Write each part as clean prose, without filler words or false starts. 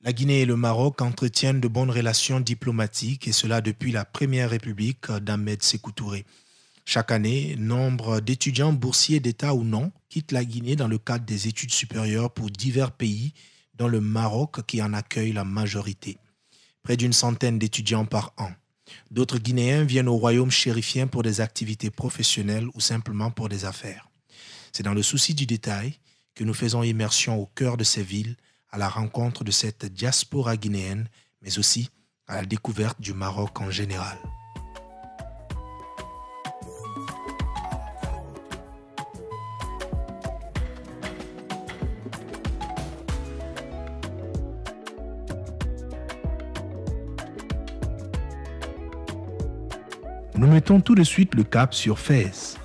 La Guinée et le Maroc entretiennent de bonnes relations diplomatiques et cela depuis la première république d'Ahmed Sékou Touré. Chaque année, nombre d'étudiants boursiers d'État ou non quittent la Guinée dans le cadre des études supérieures pour divers pays, dont le Maroc qui en accueille la majorité. Près d'une centaine d'étudiants par an. D'autres Guinéens viennent au royaume chérifien pour des activités professionnelles ou simplement pour des affaires. C'est dans le souci du détail que nous faisons immersion au cœur de ces villes, à la rencontre de cette diaspora guinéenne, mais aussi à la découverte du Maroc en général. Nous mettons tout de suite le cap sur Fès,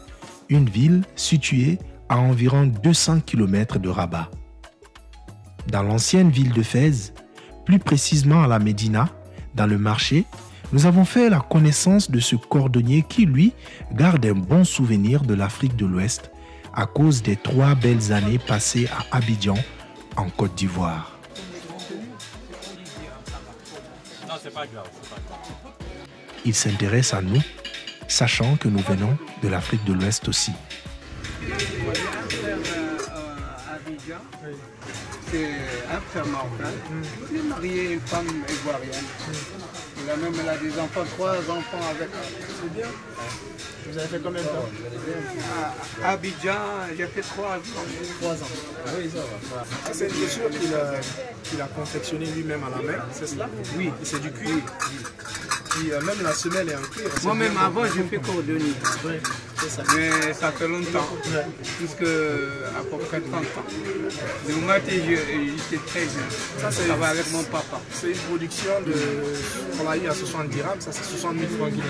une ville située à environ 200 km de Rabat. Dans l'ancienne ville de Fès, plus précisément à la Médina, dans le marché, nous avons fait la connaissance de ce cordonnier qui, lui, garde un bon souvenir de l'Afrique de l'Ouest à cause des 3 belles années passées à Abidjan, en Côte d'Ivoire. Il s'intéresse à nous, sachant que nous venons de l'Afrique de l'Ouest aussi. C'est un frère marocain. Il est marié à une femme ivoirienne. Elle a des enfants, 3 enfants avec elle. C'est bien. Vous avez fait combien de temps? À Abidjan, j'ai fait 3 ans. 3 ans. Ah oui, ça va. C'est une chaussure qu'il a confectionnée lui-même à la main, c'est cela? Oui. Et c'est du cuir. Puis même la semelle est en cuir. Moi-même avant, j'ai fait cordonnier. Oui, c'est ça. Mais ça fait longtemps, jusqu'à à peu près 30 ans. De moi, j'étais très jeune. Ça va avec mon papa. C'est une production on l'a eu à 60 dirhams, ça c'est 60 000 francs guinéens.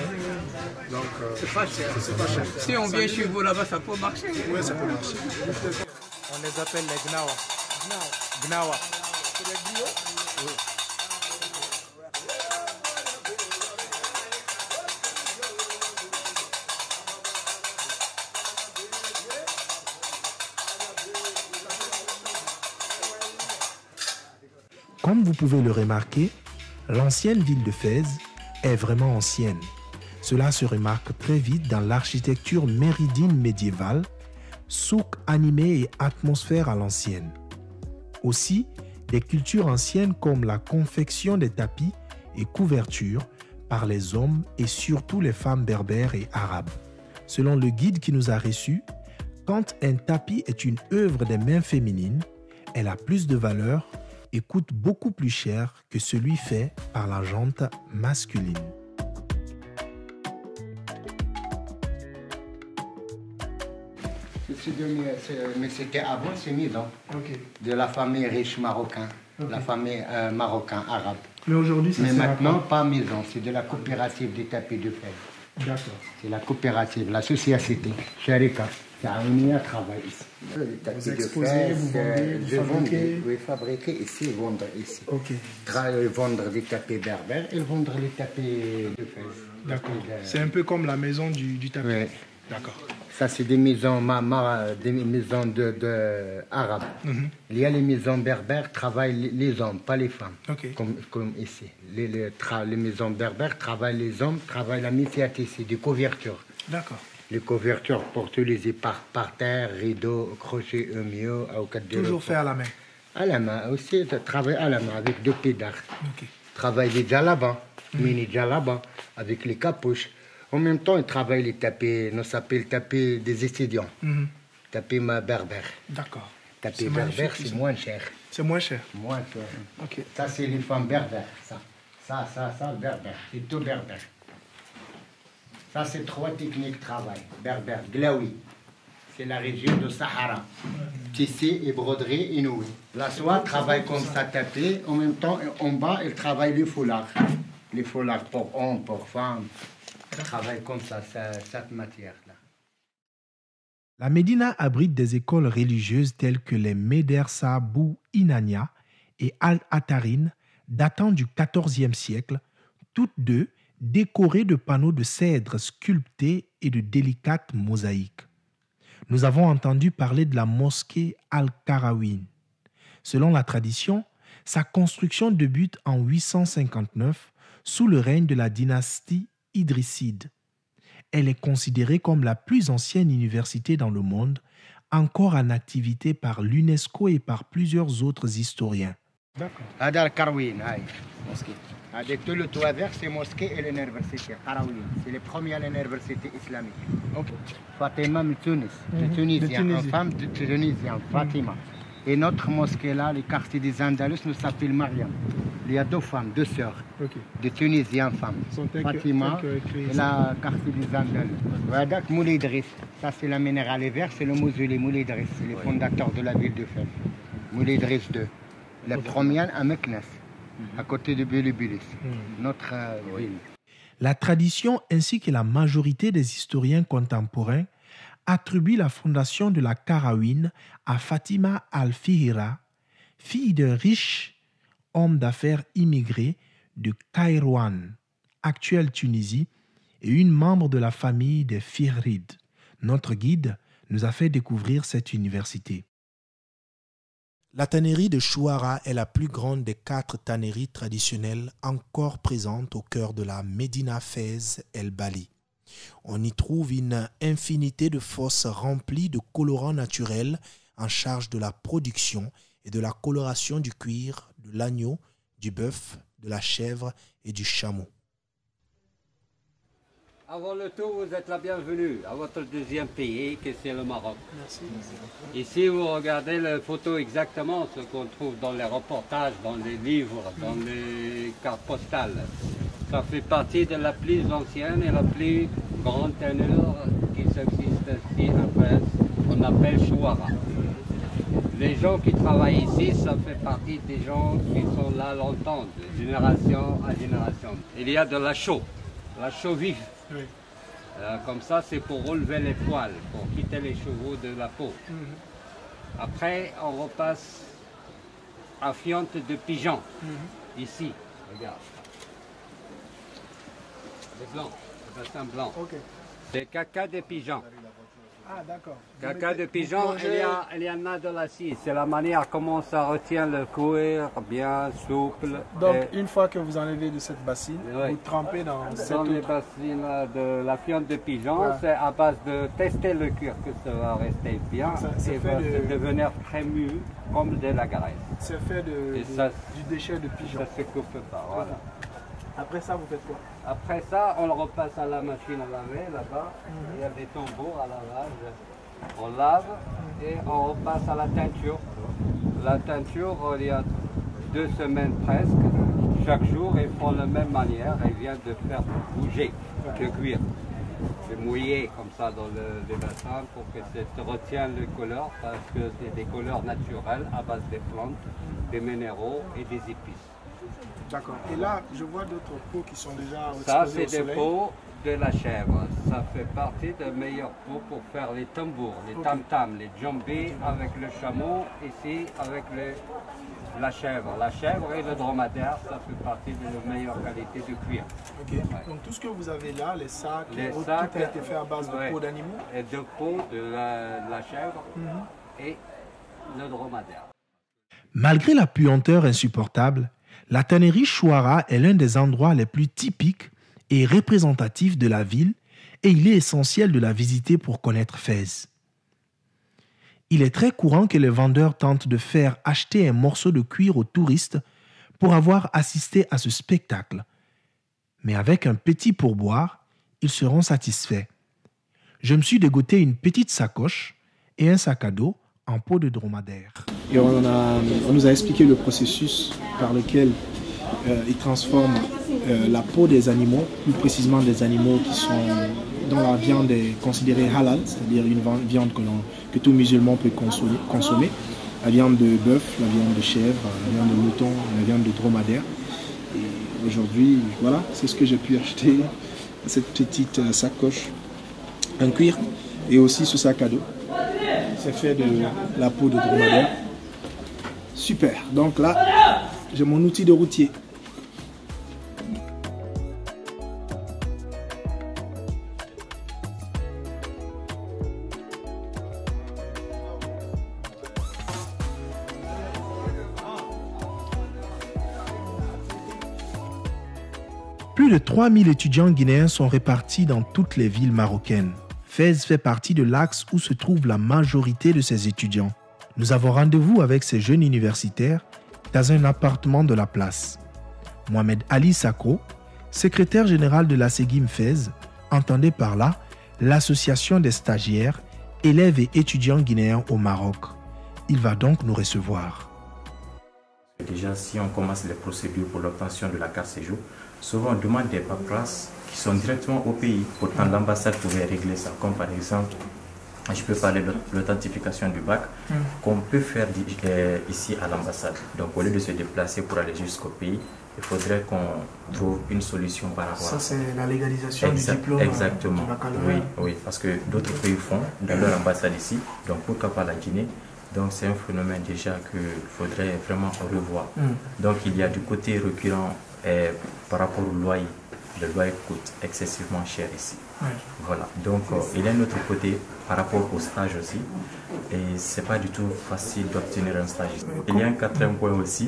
Donc c'est pas cher. C'est pas cher. Si on vient chez vous là-bas, ça peut marcher. Oui, ça peut marcher. On les appelle les Gnawa. Gnawa. C'est les griots? Oui. Comme vous pouvez le remarquer, l'ancienne ville de Fès est vraiment ancienne. Cela se remarque très vite dans l'architecture méridine médiévale, souk animé et atmosphère à l'ancienne. Aussi, des cultures anciennes comme la confection des tapis et couvertures par les hommes et surtout les femmes berbères et arabes. Selon le guide qui nous a reçus, quand un tapis est une œuvre des mains féminines, elle a plus de valeur et coûte beaucoup plus cher que celui fait par la jante masculine. Mais c'était avant, c'est maison. Okay. De la famille riche marocaine, la famille marocaine arabe. Mais aujourd'hui, Mais maintenant, pas maison, c'est de la coopérative des tapis de fer. D'accord. C'est la coopérative, la société, Sharika. C'est un travail ici. Les tapis Vous de exposez, fer, vous vendez, vous fabriquez. Oui, fabriquer ici, vendre ici. Ok. Vendre des tapis berbères et vendre les tapis de fer. D'accord. C'est un peu comme la maison du tapis. Oui. D'accord. Ça, c'est des maisons, des maisons arabes. Il y a les maisons berbères, travaillent les hommes, pas les femmes, comme ici. Les maisons berbères travaillent les hommes, travaillent la métier ici, des couvertures. D'accord. Les couvertures pour tous les par terre, rideaux, crochets, mieux, toujours fait à la main. À la main aussi, travaille à la main avec 2 pédards. Travaille les djalabas, mini djalabas, avec les capuches. En même temps, ils travaillent les tapis, nous s'appelle tapis des étudiants, tapis berbères. D'accord. Tapis berbères, c'est moins cher. C'est moins cher. Moins cher. Ok. Ça, c'est les femmes berbères, ça, berbère, c'est tout berbère. Ça, c'est 3 techniques de travail. Berbère, glaoui, c'est la région de Sahara. Tissé et broderie inouïe. La soie travaille comme ça, tapis. En même temps, en bas, elle travaille les foulards. Les foulards pour hommes, pour femmes. Elle travaille comme ça, cette matière-là. La Médina abrite des écoles religieuses telles que les Médersa Bou Inania et Al-Atarine, datant du XIVe siècle, toutes deux décorées de panneaux de cèdre sculptés et de délicates mosaïques. Nous avons entendu parler de la mosquée Al-Karawin. Selon la tradition, Sa construction débute en 859 sous le règne de la dynastie idrisside. Elle est considérée comme la plus ancienne université dans le monde, encore en activité par l'UNESCO et par plusieurs autres historiens. D'accord. هذا الكروين هاي mosquée. Avec tout le toit vert, c'est mosquée et l'université. Karawin, c'est le premier à l'université islamique. Ok. Fatima de Tunis, de Tunisien, une femme de Tunisien, Fatima. Et notre mosquée là, le quartier des Andalus, nous s'appelle Mariam. Il y a deux femmes, deux sœurs, de Tunisiens femmes. Fatima et la quartier des Andalus. Wadak Moulay Idriss, ça c'est la minérale vert, c'est le mausolée Moulay Idriss, c'est le fondateur de la ville de Fès. Moulay Idriss II. La première à Meknes, à côté de Bélubélis, notre ville. La tradition ainsi que la majorité des historiens contemporains attribuent la fondation de la Karawin à Fatima al-Fihira, fille d'un riche homme d'affaires immigré de Kairouan, actuelle Tunisie, et une membre de la famille des Fihrides. Notre guide nous a fait découvrir cette université. La tannerie de Chouara est la plus grande des 4 tanneries traditionnelles encore présentes au cœur de la Médina Fès El Bali. On y trouve une infinité de fosses remplies de colorants naturels en charge de la production et de la coloration du cuir, de l'agneau, du bœuf, de la chèvre et du chameau. Avant le tout, vous êtes la bienvenue à votre deuxième pays, que c'est le Maroc. Merci. Ici, vous regardez les photos exactement, ce qu'on trouve dans les reportages, dans les livres, dans les cartes postales. Ça fait partie de la plus ancienne et la plus grande tannure qui subsiste ici à Fès, qu'on appelle Chouara. Les gens qui travaillent ici, ça fait partie des gens qui sont là longtemps, de génération à génération. Il y a de la chaux vif. Oui. Comme ça, c'est pour relever les poils, pour quitter les chevaux de la peau. Après, on repasse à fiente de pigeon. Ici, regarde. C'est blanc, le bassin blanc. Ok. C'est caca de pigeon. Ah, d'accord. Caca de pigeon, il y en a de la scie. C'est la manière comment ça retient le cuir bien souple. Donc, une fois que vous enlevez de cette bassine, vous trempez dans cette les autre. bassines de la fiente de pigeon, Ouais. c'est à base de tester le cuir que ça va rester bien Ça et fait va de- devenir très mu comme de la graisse. C'est fait Et ça- du déchet de pigeon. Ça se coupe pas, voilà. Après ça, vous faites quoi? Après ça, on le repasse à la machine à laver là-bas. Il y a des tambours à lavage. On lave et on repasse à la teinture. La teinture, il y a 2 semaines presque. Chaque jour, ils font de la même manière. Ils viennent de faire bouger le cuir. C'est mouillé comme ça dans les bassins pour que ça retienne les couleurs parce que c'est des couleurs naturelles à base des plantes, des minéraux et des épices. D'accord. Et là, je vois d'autres pots qui sont déjà Ça, exposés c'est au des soleil. peaux de la chèvre. Ça fait partie des meilleures peaux pour faire les tambours, les tam-tams, les djembés avec le chameau, ici avec la chèvre. La chèvre et le dromadaire, ça fait partie de la meilleure qualité de cuir. Ok. Donc, tout ce que vous avez là, les sacs, Les tout sacs, a été fait à base de ouais. peaux d'animaux. Et de peau de la chèvre et le dromadaire. Malgré la puanteur insupportable, la tannerie Chouara est l'un des endroits les plus typiques et représentatifs de la ville et il est essentiel de la visiter pour connaître Fès. Il est très courant que les vendeurs tentent de faire acheter un morceau de cuir aux touristes pour avoir assisté à ce spectacle. Mais avec un petit pourboire, ils seront satisfaits. Je me suis dégoté une petite sacoche et un sac à dos en peau de dromadaire. Et on nous a expliqué le processus par lequel ils transforment la peau des animaux, plus précisément des animaux dont la viande est considérée halal, c'est-à-dire une viande que tout musulman peut consommer. La viande de bœuf, la viande de chèvre, la viande de mouton, la viande de dromadaire. Et aujourd'hui, voilà, c'est ce que j'ai pu acheter, cette petite sacoche, un cuir et aussi ce sac à dos. C'est fait de la peau de dromadaire. Super. Donc là, j'ai mon outil de routier. Plus de 3000 étudiants guinéens sont répartis dans toutes les villes marocaines. Fès fait partie de l'axe où se trouve la majorité de ces étudiants. Nous avons rendez-vous avec ces jeunes universitaires dans un appartement de la place. Mohamed Ali Sakro, secrétaire général de la Ségim Fès, entendait par là l'association des stagiaires, élèves et étudiants guinéens au Maroc. Il va donc nous recevoir. Déjà, si on commence les procédures pour l'obtention de la carte séjour, souvent on demande des paperasses qui sont directement au pays. Pourtant, l'ambassade pouvait régler ça, comme par exemple, je peux parler de l'authentification du bac, qu'on peut faire ici à l'ambassade. Donc, au lieu de se déplacer pour aller jusqu'au pays, il faudrait qu'on trouve une solution par rapport à ça. Ça, c'est la légalisation du diplôme. Exactement. Du baccalauréat. Oui, parce que d'autres pays font dans leur ambassade ici, donc pourquoi pas la Guinée. Donc c'est un phénomène déjà qu'il faudrait vraiment revoir. Donc il y a du côté récurrent par rapport au loyer. Le loyer coûte excessivement cher ici. Voilà. Donc il y a un autre côté par rapport au stage aussi. Et c'est pas du tout facile d'obtenir un stage. Il y a un quatrième point aussi.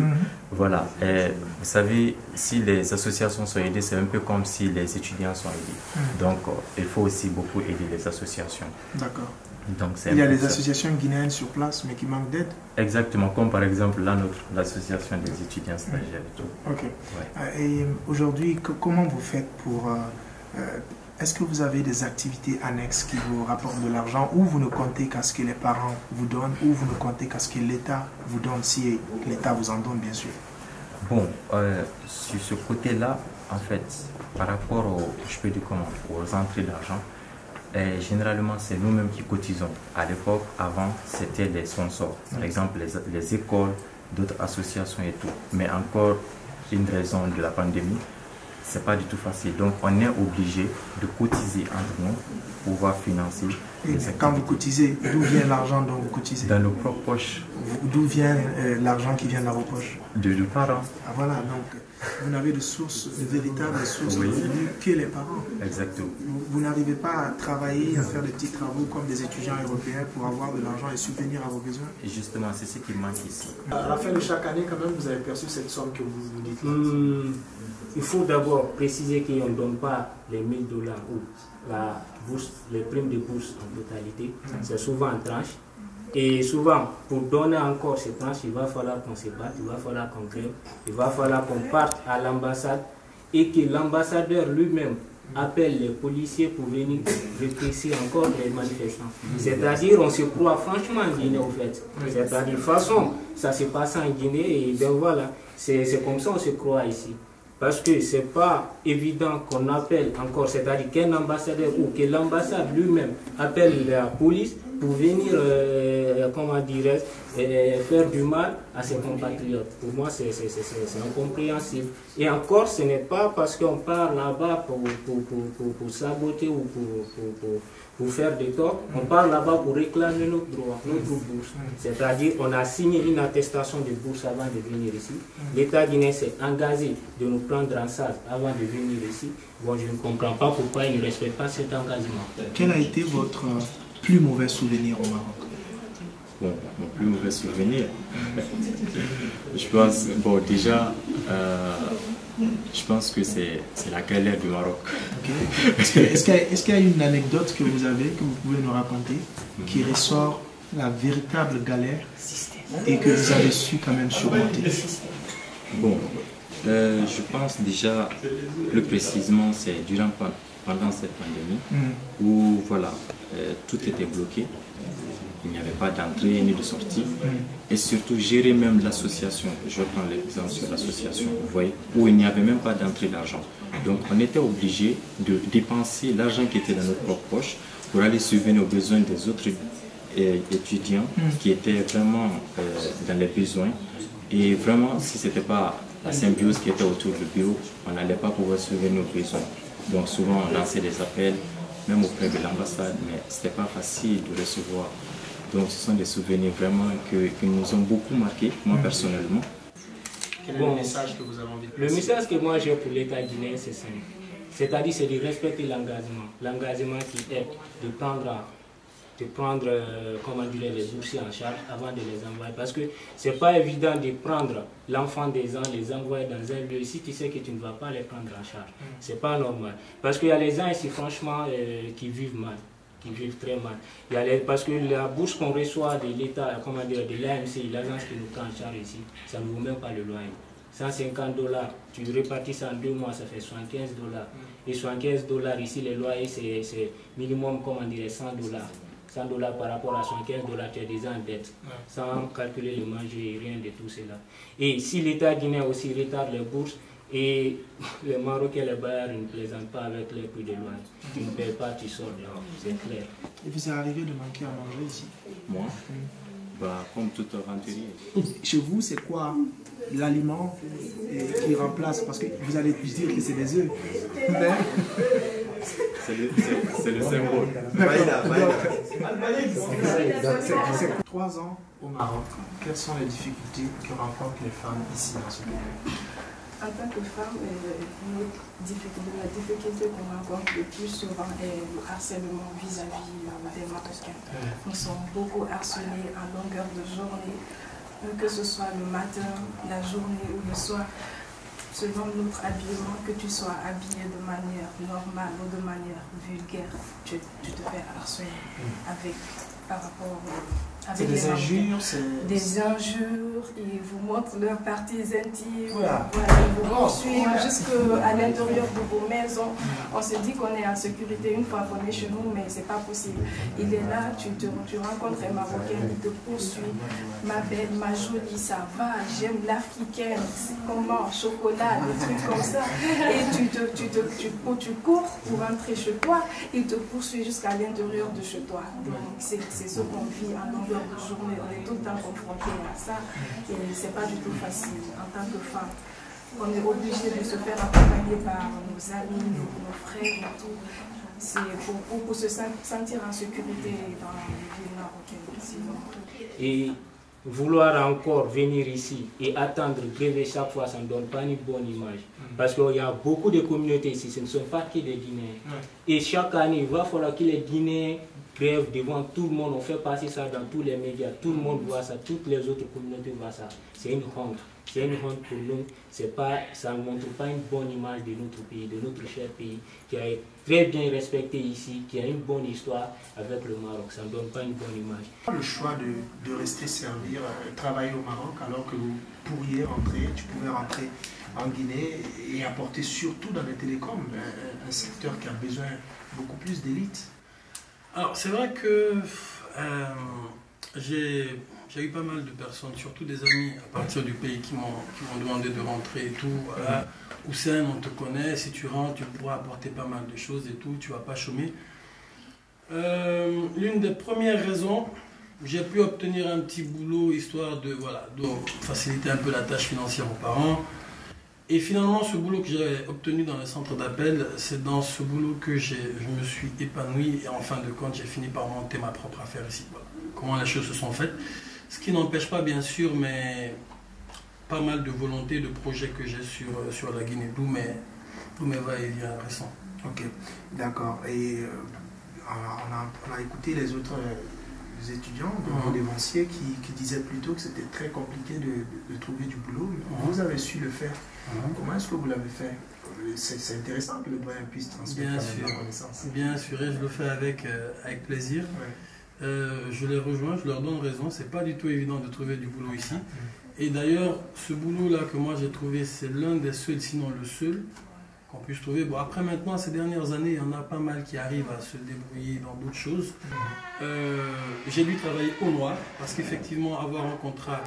Voilà. Et vous savez, si les associations sont aidées, c'est un peu comme si les étudiants sont aidés. Donc il faut aussi beaucoup aider les associations. D'accord. Donc, il y a des associations guinéennes sur place, mais qui manquent d'aide. Exactement, comme par exemple l'association des étudiants stagiaires et tout. Ok. Ouais. Et aujourd'hui, comment vous faites pour... est-ce que vous avez des activités annexes qui vous rapportent de l'argent, ou vous ne comptez qu'à ce que les parents vous donnent, ou vous ne comptez qu'à ce que l'État vous donne, si l'État vous en donne, bien sûr? Bon, sur ce côté-là, en fait, par rapport aux entrées d'argent, généralement, c'est nous-mêmes qui cotisons. À l'époque, avant, c'était les sponsors. Par exemple, les écoles, d'autres associations et tout. Mais encore, une raison de la pandémie, c'est pas du tout facile. Donc, on est obligé de cotiser entre nous pour pouvoir financer. Quand vous cotisez, d'où vient l'argent dont vous cotisez? Dans nos propres poches. D'où vient l'argent qui vient dans vos poches? De nos parents. Ah, voilà, donc vous n'avez de sources, de véritables sources de revenus que les parents. Exactement. Vous n'arrivez pas à travailler, à faire des petits travaux comme des étudiants européens pour avoir de l'argent et subvenir à vos besoins? Et justement, c'est ce qui manque ici. À la fin de chaque année, quand même, vous avez perçu cette somme que vous dites là. Il faut d'abord préciser qu'on ne donne pas les $1000 ou la bourse, les primes de bourse en totalité. C'est souvent en tranche. Et souvent, pour donner encore ces tranches, il va falloir qu'on se batte, il va falloir qu'on crève, il va falloir qu'on parte à l'ambassade et que l'ambassadeur lui-même appelle les policiers pour venir répresser encore les manifestants. C'est-à-dire, on se croit franchement en Guinée, au fait. C'est-à-dire, de toute façon, ça se passe en Guinée et bien voilà, c'est comme ça qu'on se croit ici. Parce que ce n'est pas évident qu'on appelle encore, c'est-à-dire qu'un ambassadeur ou que l'ambassade lui-même appelle la police pour venir, comment dirais-je, faire du mal à ses compatriotes. Pour moi, c'est incompréhensible. Et encore, ce n'est pas parce qu'on part là-bas pour saboter ou pour faire des torts. On part là-bas pour réclamer notre droit, notre bourse. C'est-à-dire qu'on a signé une attestation de bourse avant de venir ici. L'État guinéen s'est engagé de nous prendre en charge avant de venir ici. Bon, je ne comprends pas pourquoi il ne respecte pas cet engagement. Quel a été votre plus mauvais souvenir au Maroc? Bon, mon plus mauvais souvenir, je pense, bon déjà, je pense que c'est la galère du Maroc. Okay. Est-ce qu'il y a une anecdote que vous avez, que vous pouvez nous raconter, qui ressort la véritable galère et que vous avez su quand même surmonter? Bon, je pense déjà, plus précisément, c'est pendant cette pandémie, où voilà, tout était bloqué. Il n'y avait pas d'entrée ni de sortie. Et surtout, gérer même l'association. Je prends l'exemple sur l'association, vous voyez, où il n'y avait même pas d'entrée d'argent. Donc, on était obligé de dépenser l'argent qui était dans notre propre poche pour aller subvenir aux besoins des autres étudiants qui étaient vraiment dans les besoins. Et vraiment, si ce n'était pas la symbiose qui était autour du bureau, on n'allait pas pouvoir subvenir aux besoins. Donc, souvent, on lançait des appels, même auprès de l'ambassade, mais ce n'était pas facile de recevoir. Donc ce sont des souvenirs vraiment qui nous ont beaucoup marqués, moi personnellement. Quel est le message que vous avez envie de passer? Le message que moi j'ai pour l'État guinéen, c'est simple. C'est-à-dire c'est de respecter l'engagement. L'engagement qui est de prendre de prendre comment dire, les boursiers en charge avant de les envoyer. Parce que ce n'est pas évident de prendre l'enfant des gens, les envoyer dans un lieu ici, tu sais que tu ne vas pas les prendre en charge. Ce n'est pas normal. Parce qu'il y a les gens ici, franchement, qui vivent mal. Qui vivent très mal. Parce que la bourse qu'on reçoit de l'État, comment dire, de l'AMC, l'agence qui nous prend en charge ici, ça ne vaut même pas le loyer. 150 $, tu répartis ça en 2 mois, ça fait 75 $. Et 75 $ ici, les loyers, c'est minimum, comment dire, 100 $. 100 $ par rapport à 75 $, tu es déjà en dette, sans calculer le manger et rien de tout cela. Et si l'État guinéen aussi retarde les bourses, et les Marocains, les bailleurs ne plaisantent pas avec les prix de loyer. Tu ne payes pas, tu sors dehors, c'est clair. Et vous est arrivé de manquer à manger ici? Moi, bah, comme tout aventurier. Chez vous, c'est quoi l'aliment qui remplace? Parce que vous allez plus dire que c'est des œufs. C'est le symbole. C'est 3 ans au Maroc. Quelles sont les difficultés que rencontrent les femmes ici dans ce pays? En tant que femme, la difficulté qu'on rencontre le plus souvent est le harcèlement vis-à-vis des Marocains. Nous sommes beaucoup harcelés à longueur de journée, que ce soit le matin, la journée ou le soir. Selon notre habillement, que tu sois habillé de manière normale ou de manière vulgaire, tu te fais harceler par rapport avec des injures, des injures, ils vous montrent leurs parties intimes, voilà, ils vous poursuivent jusqu'à l'intérieur de vos maisons. On se dit qu'on est en sécurité une fois qu'on est chez nous, mais c'est pas possible. Il est là, tu rencontres un Marocain, il te poursuit. Ma belle, ma jolie, ça va, j'aime l'africaine, comment, chocolat, des trucs comme ça. Et tu cours pour rentrer chez toi, il te poursuit jusqu'à l'intérieur de chez toi. Donc c'est ce qu'on vit en longueur de journée, on est tout le temps confronté à ça et c'est pas du tout facile en tant que femme. On est obligé de se faire accompagner par nos amis, nos frères et tout. C'est pour se sentir en sécurité dans les villes marocaines. Et vouloir encore venir ici et attendre gréver chaque fois, ça ne donne pas une bonne image. Parce qu'il y a beaucoup de communautés ici, ce ne sont pas que des Guinéens. Et chaque année, il va falloir que les Guinéens grève devant tout le monde, on fait passer ça dans tous les médias, tout le monde voit ça, toutes les autres communautés voient ça. C'est une honte. C'est une honte pour nous. Ça ne montre pas une bonne image de notre pays, de notre cher pays, qui a été très bien respecté ici, qui a une bonne histoire avec le Maroc. Ça ne donne pas une bonne image. Le choix de rester servir, travailler au Maroc, alors que vous pourriez rentrer, tu pouvais rentrer en Guinée et apporter surtout dans les télécoms, un secteur qui a besoin beaucoup plus d'élite. Alors, c'est vrai que j'ai eu pas mal de personnes, surtout des amis à partir du pays qui m'ont demandé de rentrer et tout. Voilà. Hussein, on te connaît, si tu rentres, tu pourras apporter pas mal de choses et tout, tu ne vas pas chômer. L'une des premières raisons, j'ai pu obtenir un petit boulot histoire de faciliter un peu la tâche financière aux parents. Et finalement, ce boulot que j'ai obtenu dans le centre d'appel, c'est dans ce boulot que je me suis épanoui et en fin de compte, j'ai fini par monter ma propre affaire ici. Voilà. Comment les choses se sont faites. Ce qui n'empêche pas, bien sûr, mais pas mal de volonté, de projets que j'ai sur la Guinée, d'où mes va-et-vient récents. Ok, d'accord. Et on a écouté les autres étudiants, des devanciers qui disaient plutôt que c'était très compliqué de trouver du boulot. Vous avez su le faire. Comment est-ce que vous l'avez fait? C'est intéressant que le doyen puisse transmettre la connaissance. Bien sûr, et je le fais avec plaisir. Ouais. Je les rejoins, je leur donne raison. C'est pas du tout évident de trouver du boulot ici. Et d'ailleurs, ce boulot-là que moi j'ai trouvé, c'est l'un des seuls, sinon le seul, qu'on puisse trouver. Bon, après maintenant, ces dernières années, il y en a pas mal qui arrivent à se débrouiller dans d'autres choses. J'ai dû travailler au noir, parce qu'effectivement, avoir un contrat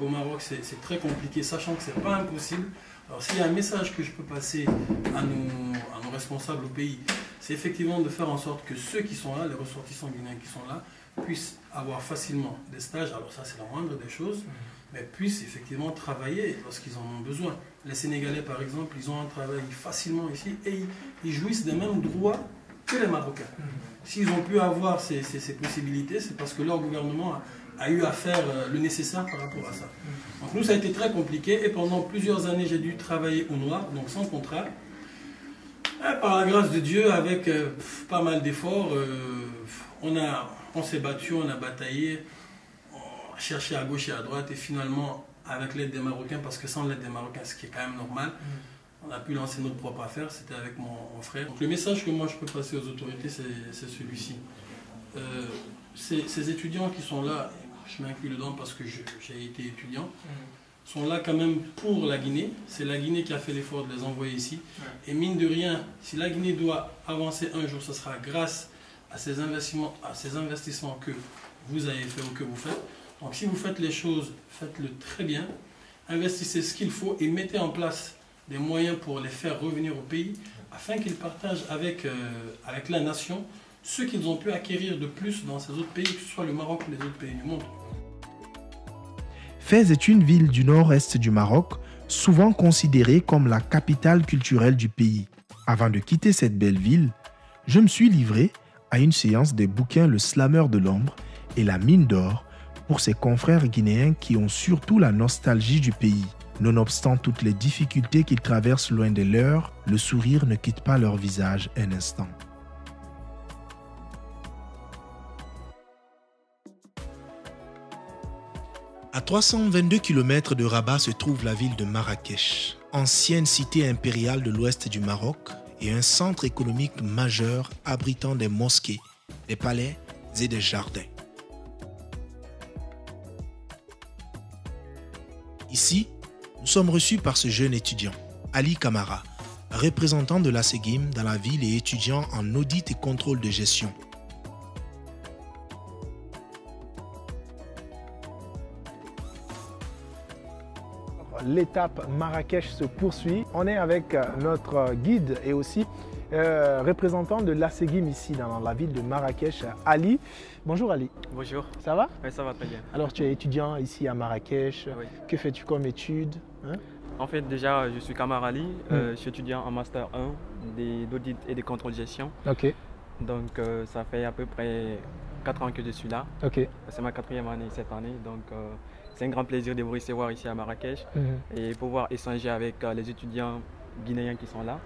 au Maroc, c'est très compliqué, sachant que c'est pas impossible. Alors s'il y a un message que je peux passer à nos responsables au pays, c'est effectivement de faire en sorte que ceux qui sont là, les ressortissants guinéens qui sont là, puissent avoir facilement des stages. Alors ça, c'est la moindre des choses, mais puissent effectivement travailler lorsqu'ils en ont besoin. Les Sénégalais, par exemple, ils ont un travail facilement ici et ils jouissent des mêmes droits que les Marocains. S'ils ont pu avoir ces possibilités, c'est parce que leur gouvernement a eu à faire le nécessaire par rapport à ça. Donc nous, ça a été très compliqué et pendant plusieurs années, j'ai dû travailler au noir, donc sans contrat. Et par la grâce de Dieu, avec pas mal d'efforts, on On s'est battu, on a bataillé, on a cherché à gauche et à droite et finalement, avec l'aide des Marocains, parce que sans l'aide des Marocains, ce qui est quand même normal, on a pu lancer notre propre affaire, c'était avec mon frère. Donc le message que moi je peux passer aux autorités, c'est celui-ci. Ces étudiants qui sont là, je m'inclus dedans parce que j'ai été étudiant, sont là quand même pour la Guinée. C'est la Guinée qui a fait l'effort de les envoyer ici. Et mine de rien, si la Guinée doit avancer un jour, ce sera grâce à ces investissements que vous avez fait ou que vous faites. Donc si vous faites les choses, faites-le très bien. Investissez ce qu'il faut et mettez en place des moyens pour les faire revenir au pays afin qu'ils partagent avec la nation ce qu'ils ont pu acquérir de plus dans ces autres pays, que ce soit le Maroc ou les autres pays du monde. Fès est une ville du nord-est du Maroc, souvent considérée comme la capitale culturelle du pays. Avant de quitter cette belle ville, je me suis livré à une séance des bouquins Le Slameur de l'Ombre et La Mine d'Or pour ses confrères guinéens qui ont surtout la nostalgie du pays. Nonobstant toutes les difficultés qu'ils traversent loin de leurs, le sourire ne quitte pas leur visage un instant. À 322 km de Rabat se trouve la ville de Marrakech, ancienne cité impériale de l'ouest du Maroc et un centre économique majeur abritant des mosquées, des palais et des jardins. Ici, nous sommes reçus par ce jeune étudiant, Ali Kamara, représentant de l'ASEGIM dans la ville et étudiant en audit et contrôle de gestion. L'étape Marrakech se poursuit. On est avec notre guide et aussi représentant de l'ASEGIM ici dans la ville de Marrakech, Ali. Bonjour Ali. Bonjour. Ça va? Oui, ça va très bien. Alors tu es étudiant ici à Marrakech. Oui. Que fais-tu comme études? En fait, déjà, je suis Kamara Ali. Je suis étudiant en Master 1 d'audit et de contrôle de gestion. Ok. Donc ça fait à peu près 4 ans que je suis là. Ok. C'est ma 4e année cette année. Donc c'est un grand plaisir de vous recevoir ici à Marrakech et pouvoir échanger avec les étudiants guinéens qui sont là.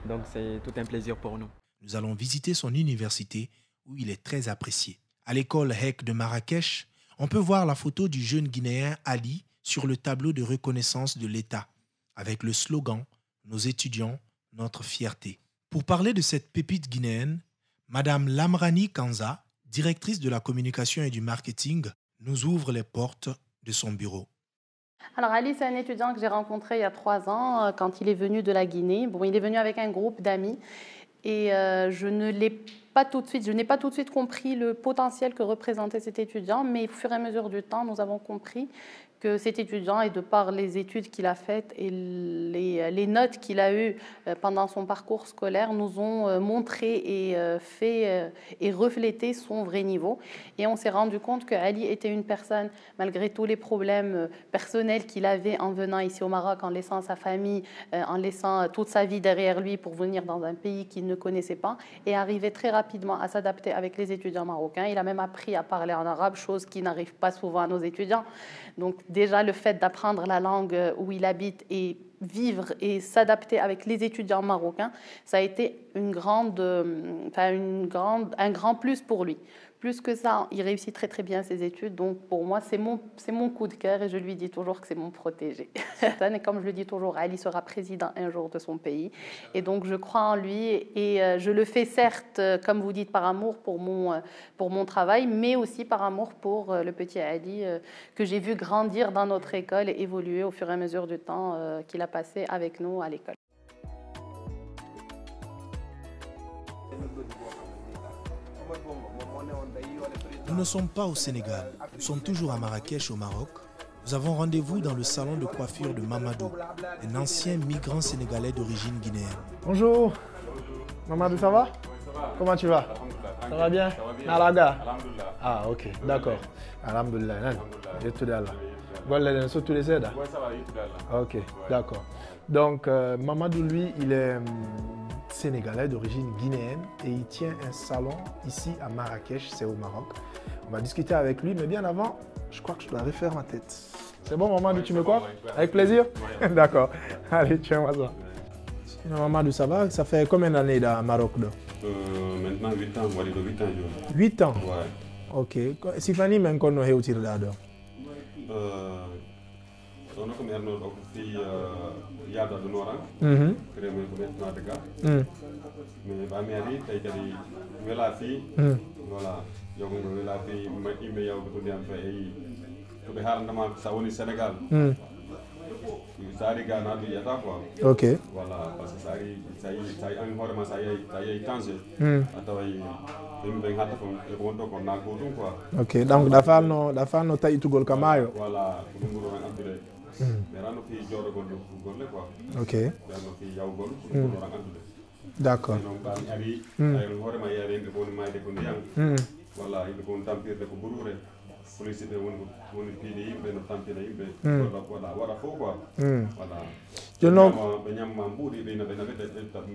Donc c'est tout un plaisir pour nous. Nous allons visiter son université où il est très apprécié. À l'école HEC de Marrakech, on peut voir la photo du jeune Guinéen Ali sur le tableau de reconnaissance de l'État avec le slogan « Nos étudiants, notre fierté ». Pour parler de cette pépite guinéenne, Madame Lamrani Kanza, directrice de la communication et du marketing, nous ouvre les portes de son bureau. Alors Ali, c'est un étudiant que j'ai rencontré il y a 3 ans quand il est venu de la Guinée. Bon, il est venu avec un groupe d'amis et je n'ai pas tout de suite compris le potentiel que représentait cet étudiant, mais au fur et à mesure du temps, nous avons compris que cet étudiant, et de par les études qu'il a faites et les notes qu'il a eues pendant son parcours scolaire, nous ont montré et fait et reflété son vrai niveau. Et on s'est rendu compte que Ali était une personne, malgré tous les problèmes personnels qu'il avait en venant ici au Maroc, en laissant sa famille, en laissant toute sa vie derrière lui pour venir dans un pays qu'il ne connaissait pas, et arriver très rapidement à s'adapter avec les étudiants marocains. Il a même appris à parler en arabe, chose qui n'arrive pas souvent à nos étudiants. Donc déjà, le fait d'apprendre la langue où il habite et vivre et s'adapter avec les étudiants marocains, ça a été un grand plus pour lui. Plus que ça, il réussit très très bien ses études. Donc pour moi, c'est mon coup de cœur et je lui dis toujours que c'est mon protégé. Et comme je le dis toujours, Ali sera président un jour de son pays. Et donc je crois en lui et je le fais certes, comme vous dites, par amour pour mon travail, mais aussi par amour pour le petit Ali que j'ai vu grandir dans notre école et évoluer au fur et à mesure du temps qu'il a passé avec nous à l'école. Nous ne sommes pas au Sénégal, nous sommes toujours à Marrakech au Maroc. Nous avons rendez-vous dans le salon de coiffure de Mamadou, un ancien migrant sénégalais d'origine guinéenne. Bonjour. Mamadou, ça va? Comment tu vas? Ça va bien? Nalaga? Ah, ok, d'accord. Alhamdulillah. Ok, d'accord. Donc, Mamadou, lui, il est sénégalais d'origine guinéenne et il tient un salon ici à Marrakech, c'est au Maroc. On va discuter avec lui, mais bien avant, je crois que je dois refaire ma tête. C'est bon, Mamadou, tu me coiffes? Avec plaisir? D'accord. Allez, tiens-moi ça. Mamadou, ça va? Ça fait combien d'années au Maroc? Maintenant 8 ans, on va dire 8 ans. 8 ans? Ouais. Ok. Sifani men kono hewtirɗa ɗo? Ɗono ko mi arno ɗo ko fi yalda ɗo Noran. Créme ko ɓeyntanade ga. Mais ɓami ari tawi kadi wela fi. Voilà. Yogo ngo wela fi yimɓe yawde ko ndiyam to to ɓe haalandema sa woni Sénégal. Sa ari ga na ɗum yiyata quoi. Ok. Voilà, parce que sa ari an hoorema sa yeehi Tanger. A taway yimɓe hatta toon eko wonɗo ko naggo ɗum quoi. Ok, donc ɗa fanno taƴitugol ka maayo. Voilà, ko ɗum ɓuri ran andude. Mais ranno fi jooɗogol golle quoi. Ok. Ranno fi yawgol ko ɗum ɓuri ran andude. D'accord. Non ɓami ari ayno hoorema yiyade yimɓe ko woni mayde ko ndiyam. Voilà, yimɓe ko woni tampirde ko ɓurure. Police ɓe woni piide yimɓe no tampina yimɓe. Voilà, waɗa fof quoi. Voilà. Jonno ɓe ñamma mbuuɗi ɓe naɓe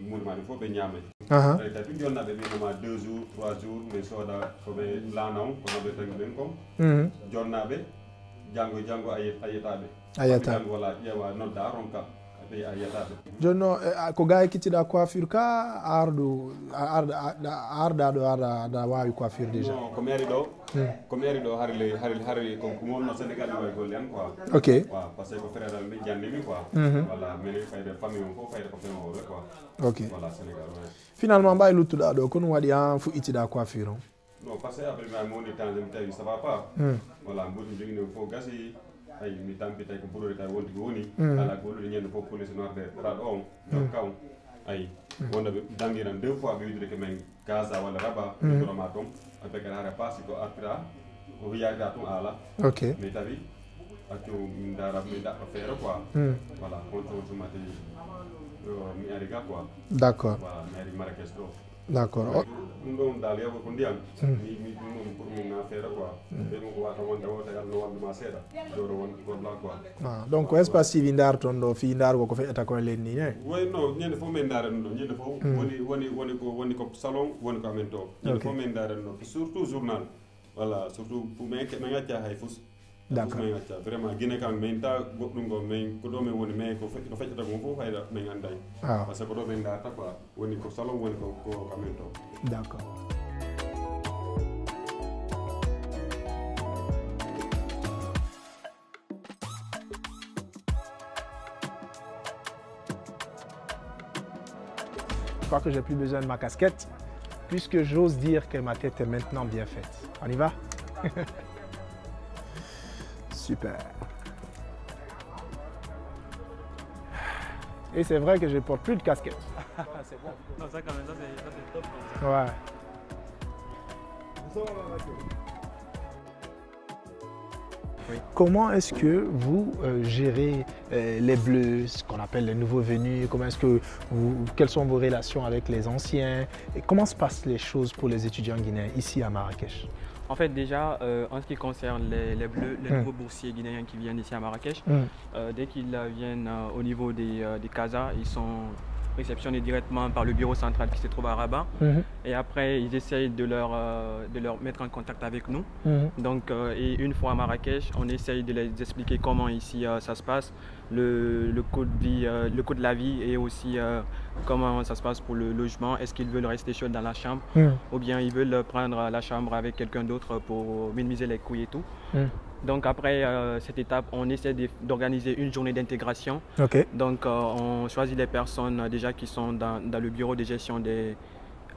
muɗi maɗe fof ɓe ñaame. Tati jonnaɓe ɓinoma 2 jours 3 jours mais sooda koɓe laana on ko naɓe tagi ɓen comme jonnaɓe janggo a yetaɓe voilà ƴeewa nodda ronka ɓe a yetaɓe jonno ko ga ekkittiɗa coiffure ka arɗa ɗo aɗa wawi coiffure déjà? Non ko mairi ɗo komi ari ɗo harle ko wonno Sénégal ne wawi golle an quoi. Ok. Par ce que ko frère ɓe jannimi quoi. Voilà minen fayde famille on fof fayde ko femoɓe quoi. Ok. Voilà Sénégal ouais. Finalement mbawi luttuɗa ɗo ko ɗum waɗi an fuɗɗitiɗa coiffure on? Non parce que après mi woni temps mi tawi ça va pas. Voilà mboɗi jogini fof gasi ay mi tampi tawi ko ɓurore tawi wonti ko woni ala ko wolude ñande fof police noirde raɗo on donc kaw ay wonno ɓe dangiran 2 fois ɓe widude ko men Gaza walla Rabat ɓe toroma toon aɓe kadi hara paasi ko artira o wiyata toon ala ok mais tawi accu min dara mi daɗɗo feere quoi voilà on toon sumati mi ari ga quoi d'accord voilà mi ari Marrakech ɗo d'accord ɗum ɗon dal yawo ko ndiyam mi ɗum pour min na feere quoi ɓe ɗum ko wata wonde o tagal no wanduma seeɗa joro won golla quoi donc espace siwi ndar toon ɗo fi ndargo ko feƴata koye lenni ne way non ñande fof min daren ɗum ñande fof woni ko salon woni ko amen to ñande fof min daren ɗo surtout journal voilà surtout pour min acca hay fus d'accord min acca vraiment guine kam min ta goɗɗum go min ko ɗo min woni mais ko feƴata ko fof fayda min anday par ce que ko ɗo min darta quoi woni ko salon woni ko amen to d'accord. Je crois que j'ai plus besoin de ma casquette, puisque j'ose dire que ma tête est maintenant bien faite. On y va? Super. Et c'est vrai que je ne porte plus de casquette. C'est bon. Non, ça quand même, ça c'est top. Ouais. Oui. Comment est-ce que vous gérez les bleus, ce qu'on appelle les nouveaux venus? Comment est-ce que quelles sont vos relations avec les anciens? Et comment se passent les choses pour les étudiants guinéens ici à Marrakech? En fait, déjà, en ce qui concerne les bleus, les nouveaux boursiers guinéens qui viennent ici à Marrakech, dès qu'ils viennent au niveau des casas, ils sont réceptionnés directement par le bureau central qui se trouve à Rabat. Et après, ils essayent de leur mettre en contact avec nous. Donc, et une fois à Marrakech, on essaye de les expliquer comment ici ça se passe, le coût de la vie et aussi comment ça se passe pour le logement. Est-ce qu'ils veulent rester seuls dans la chambre ou bien ils veulent prendre la chambre avec quelqu'un d'autre pour minimiser les coûts et tout. Donc après cette étape, on essaie d'organiser une journée d'intégration. Donc on choisit les personnes déjà qui sont dans le bureau de gestion de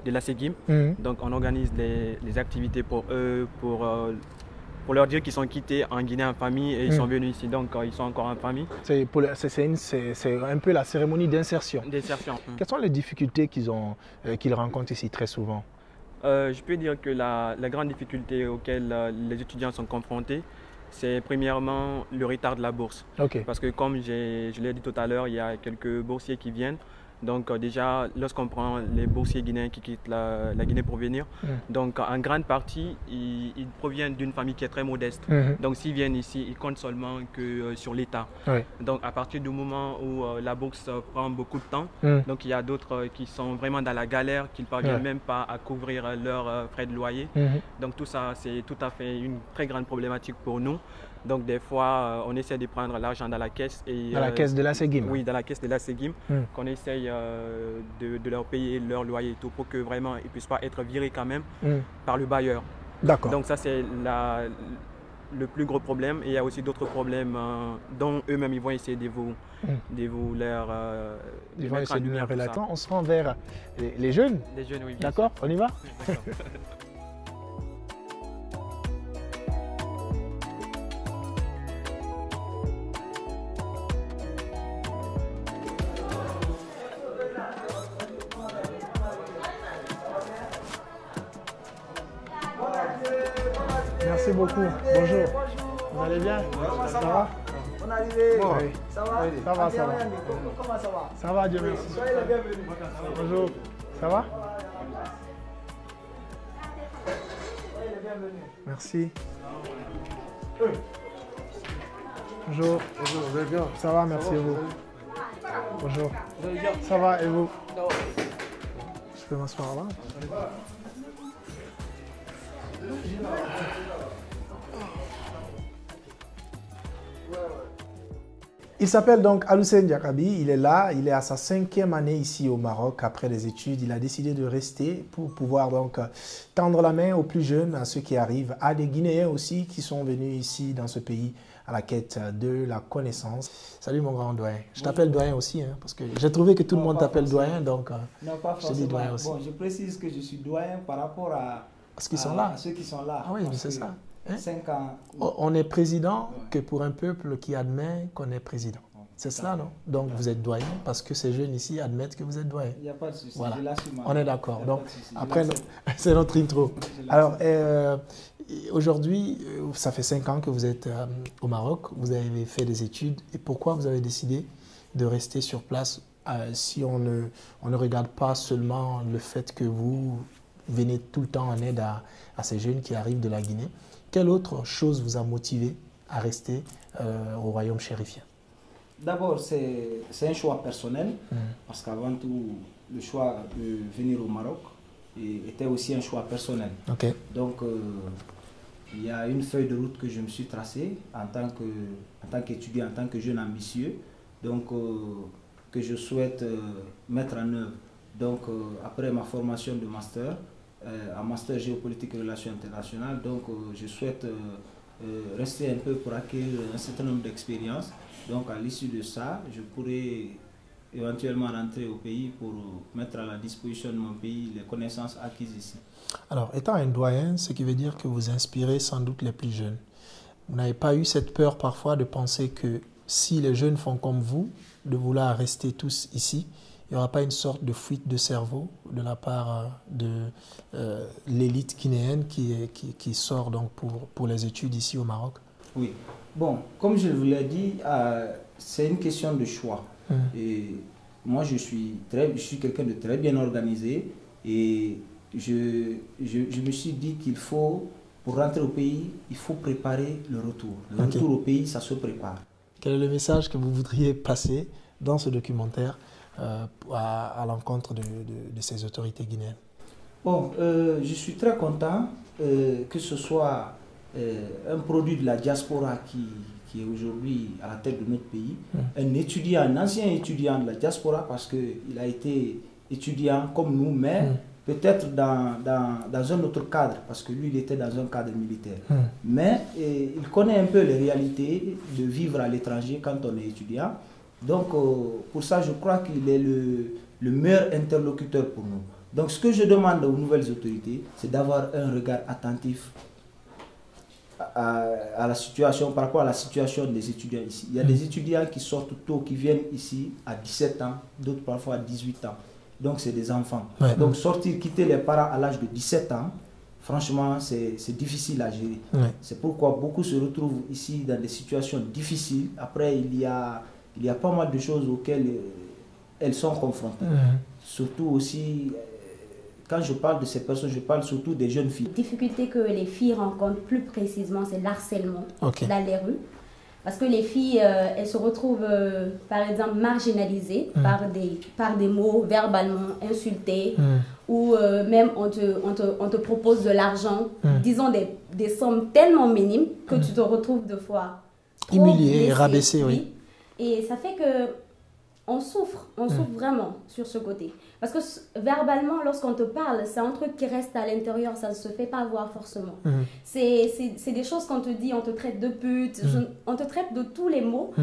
la SEGIM. Donc on organise les activités pour eux, pour leur dire qu'ils sont quittés en Guinée en famille et ils sont venus ici, donc ils sont encore en famille. C'est un peu la cérémonie d'insertion. Quelles sont les difficultés qu'ils rencontrent ici très souvent? Je peux dire que la grande difficulté auxquelles les étudiants sont confrontés, c'est premièrement le retard de la bourse. Parce que comme je l'ai dit tout à l'heure, il y a quelques boursiers qui viennent. Donc déjà, lorsqu'on prend les boursiers guinéens qui quittent la Guinée pour venir, donc en grande partie, ils proviennent d'une famille qui est très modeste. Donc s'ils viennent ici, ils comptent seulement que sur l'État. Donc à partir du moment où la bourse prend beaucoup de temps, donc il y a d'autres qui sont vraiment dans la galère, qui ne parviennent même pas à couvrir leurs frais de loyer. Donc tout ça, c'est tout à fait une très grande problématique pour nous. Donc des fois, on essaie de prendre l'argent dans la caisse. Dans la caisse de la SEGIM? Oui, dans la caisse de la SEGIM, qu'on essaye de leur payer leur loyer et tout pour que vraiment ils ne puissent pas être virés quand même par le bailleur. D'accord. Donc ça, c'est le plus gros problème. Et il y a aussi d'autres problèmes dont eux-mêmes, ils vont essayer de vous ils vont essayer de nous relater. On se rend vers les jeunes. Les jeunes, oui. D'accord, on y va? Merci beaucoup. Bonjour. Vous allez bien? Ça va? On est arrivé. Bon, oui. Ça va? Oui, ça va, ça va. Comment ça va? Ça va, Dieu merci. Soyez les bienvenus. Bonjour. Ça va? Soyez les bienvenus. Merci. Bonjour. Bonjour, vous allez bien? Ça va, merci et vous? Bonjour. Ça va et vous? Je peux m'asseoir là? Il s'appelle donc Aloussène Diakaby, il est là, il est à sa 5e année ici au Maroc après les études. Il a décidé de rester pour pouvoir donc tendre la main aux plus jeunes, à ceux qui arrivent, à des Guinéens aussi qui sont venus ici dans ce pays à la quête de la connaissance. Salut mon grand doyen. Je t'appelle doyen aussi, hein, parce que j'ai trouvé que tout le monde t'appelle doyen, donc non, pas je te dis doyen aussi. Bon, je précise que je suis doyen par rapport à ceux qui sont là. À ceux qui sont là. Ah oui, mais c'est ça. Hein? 5 ans. On est président que pour un peuple qui admet qu'on est président. C'est cela, non? Donc vous êtes doyen parce que ces jeunes ici admettent que vous êtes doyen. Il n'y a pas de souci. Voilà. Je l'assume. On est d'accord. Donc après, c'est notre intro. Alors aujourd'hui, ça fait 5 ans que vous êtes au Maroc. Vous avez fait des études. Et pourquoi vous avez décidé de rester sur place si on ne regarde pas seulement le fait que vous venez tout le temps en aide à ces jeunes qui arrivent de la Guinée? Quelle autre chose vous a motivé à rester au royaume chérifien? D'abord, c'est un choix personnel, parce qu'avant tout, le choix de venir au Maroc était aussi un choix personnel. Okay. Donc, il y a une feuille de route que je me suis tracée en tant qu'étudiant, en tant que jeune ambitieux, donc que je souhaite mettre en œuvre. Donc, après ma formation de master, en master géopolitique et relations internationales, donc je souhaite rester un peu pour acquérir un certain nombre d'expériences. Donc à l'issue de ça, je pourrais éventuellement rentrer au pays pour mettre à la disposition de mon pays les connaissances acquises ici. Alors, étant un doyen, ce qui veut dire que vous inspirez sans doute les plus jeunes. Vous n'avez pas eu cette peur parfois de penser que si les jeunes font comme vous, de vouloir rester tous ici, il n'y aura pas une sorte de fuite de cerveau de la part de l'élite guinéenne qui sort donc pour les études ici au Maroc? Oui. Bon, comme je vous l'ai dit, c'est une question de choix. Et moi, je suis quelqu'un de très bien organisé et je me suis dit qu'il faut, pour rentrer au pays, il faut préparer le retour. Le retour au pays, ça se prépare. Quel est le message que vous voudriez passer dans ce documentaire à l'encontre de ces autorités guinéennes? Bon, je suis très content que ce soit un produit de la diaspora qui est aujourd'hui à la tête de notre pays, un étudiant, un ancien étudiant de la diaspora, parce qu'il a été étudiant comme nous, mais peut-être dans un autre cadre, parce que lui, il était dans un cadre militaire. Mais il connaît un peu les réalités de vivre à l'étranger quand on est étudiant. Donc, pour ça, je crois qu'il est le meilleur interlocuteur pour nous. Donc, ce que je demande aux nouvelles autorités, c'est d'avoir un regard attentif à la situation, par rapport à la situation des étudiants ici. Il y a des étudiants qui sortent tôt, qui viennent ici à 17 ans, d'autres parfois à 18 ans. Donc, c'est des enfants. Ouais. Donc, sortir, quitter les parents à l'âge de 17 ans, franchement, c'est difficile à gérer. Ouais. C'est pourquoi beaucoup se retrouvent ici dans des situations difficiles. Après, il y a pas mal de choses auxquelles elles sont confrontées. Surtout aussi, quand je parle de ces personnes, je parle surtout des jeunes filles. La difficulté que les filles rencontrent plus précisément, c'est l'harcèlement dans les rues. Parce que les filles, elles se retrouvent, par exemple, marginalisées par des mots verbalement insultés, ou même on te propose de l'argent, disons des sommes tellement minimes que tu te retrouves de fois humilié, rabaissé, oui. Et ça fait que on souffre vraiment sur ce côté. Parce que verbalement, lorsqu'on te parle, c'est un truc qui reste à l'intérieur, ça ne se fait pas voir forcément. C'est des choses qu'on te dit, on te traite de pute, on te traite de tous les mots.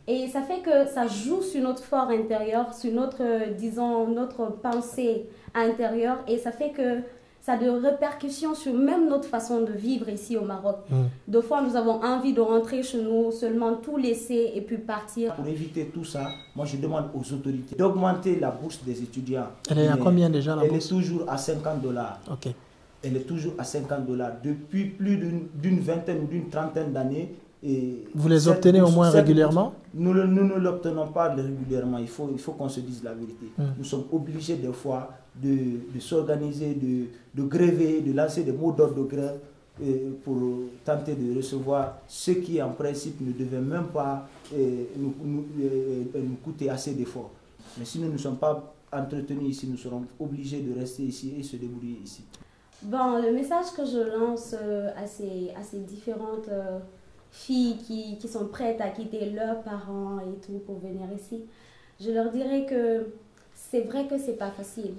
Et ça fait que ça joue sur notre fort intérieur, sur notre, disons, notre pensée intérieure. Et ça fait que ça a des répercussions sur même notre façon de vivre ici au Maroc. Des fois, nous avons envie de rentrer chez nous, seulement tout laisser et puis partir. Pour éviter tout ça, moi je demande aux autorités d'augmenter la bourse des étudiants. Elle est à combien déjà la bourse? Elle est toujours à $50. Ok. Elle est toujours à $50 depuis plus d'une vingtaine ou d'une trentaine d'années. Vous les obtenez au moins régulièrement? Nous ne l'obtenons pas régulièrement, il faut qu'on se dise la vérité. Nous sommes obligés des fois de s'organiser, de gréver, de lancer des mots d'ordre de grève pour tenter de recevoir ce qui en principe ne devait même pas nous coûter assez d'efforts. Mais si nous ne sommes pas entretenus ici, nous serons obligés de rester ici et se débrouiller ici. Bon, le message que je lance à ces différentes filles qui sont prêtes à quitter leurs parents et tout pour venir ici, je leur dirais que c'est vrai que c'est pas facile.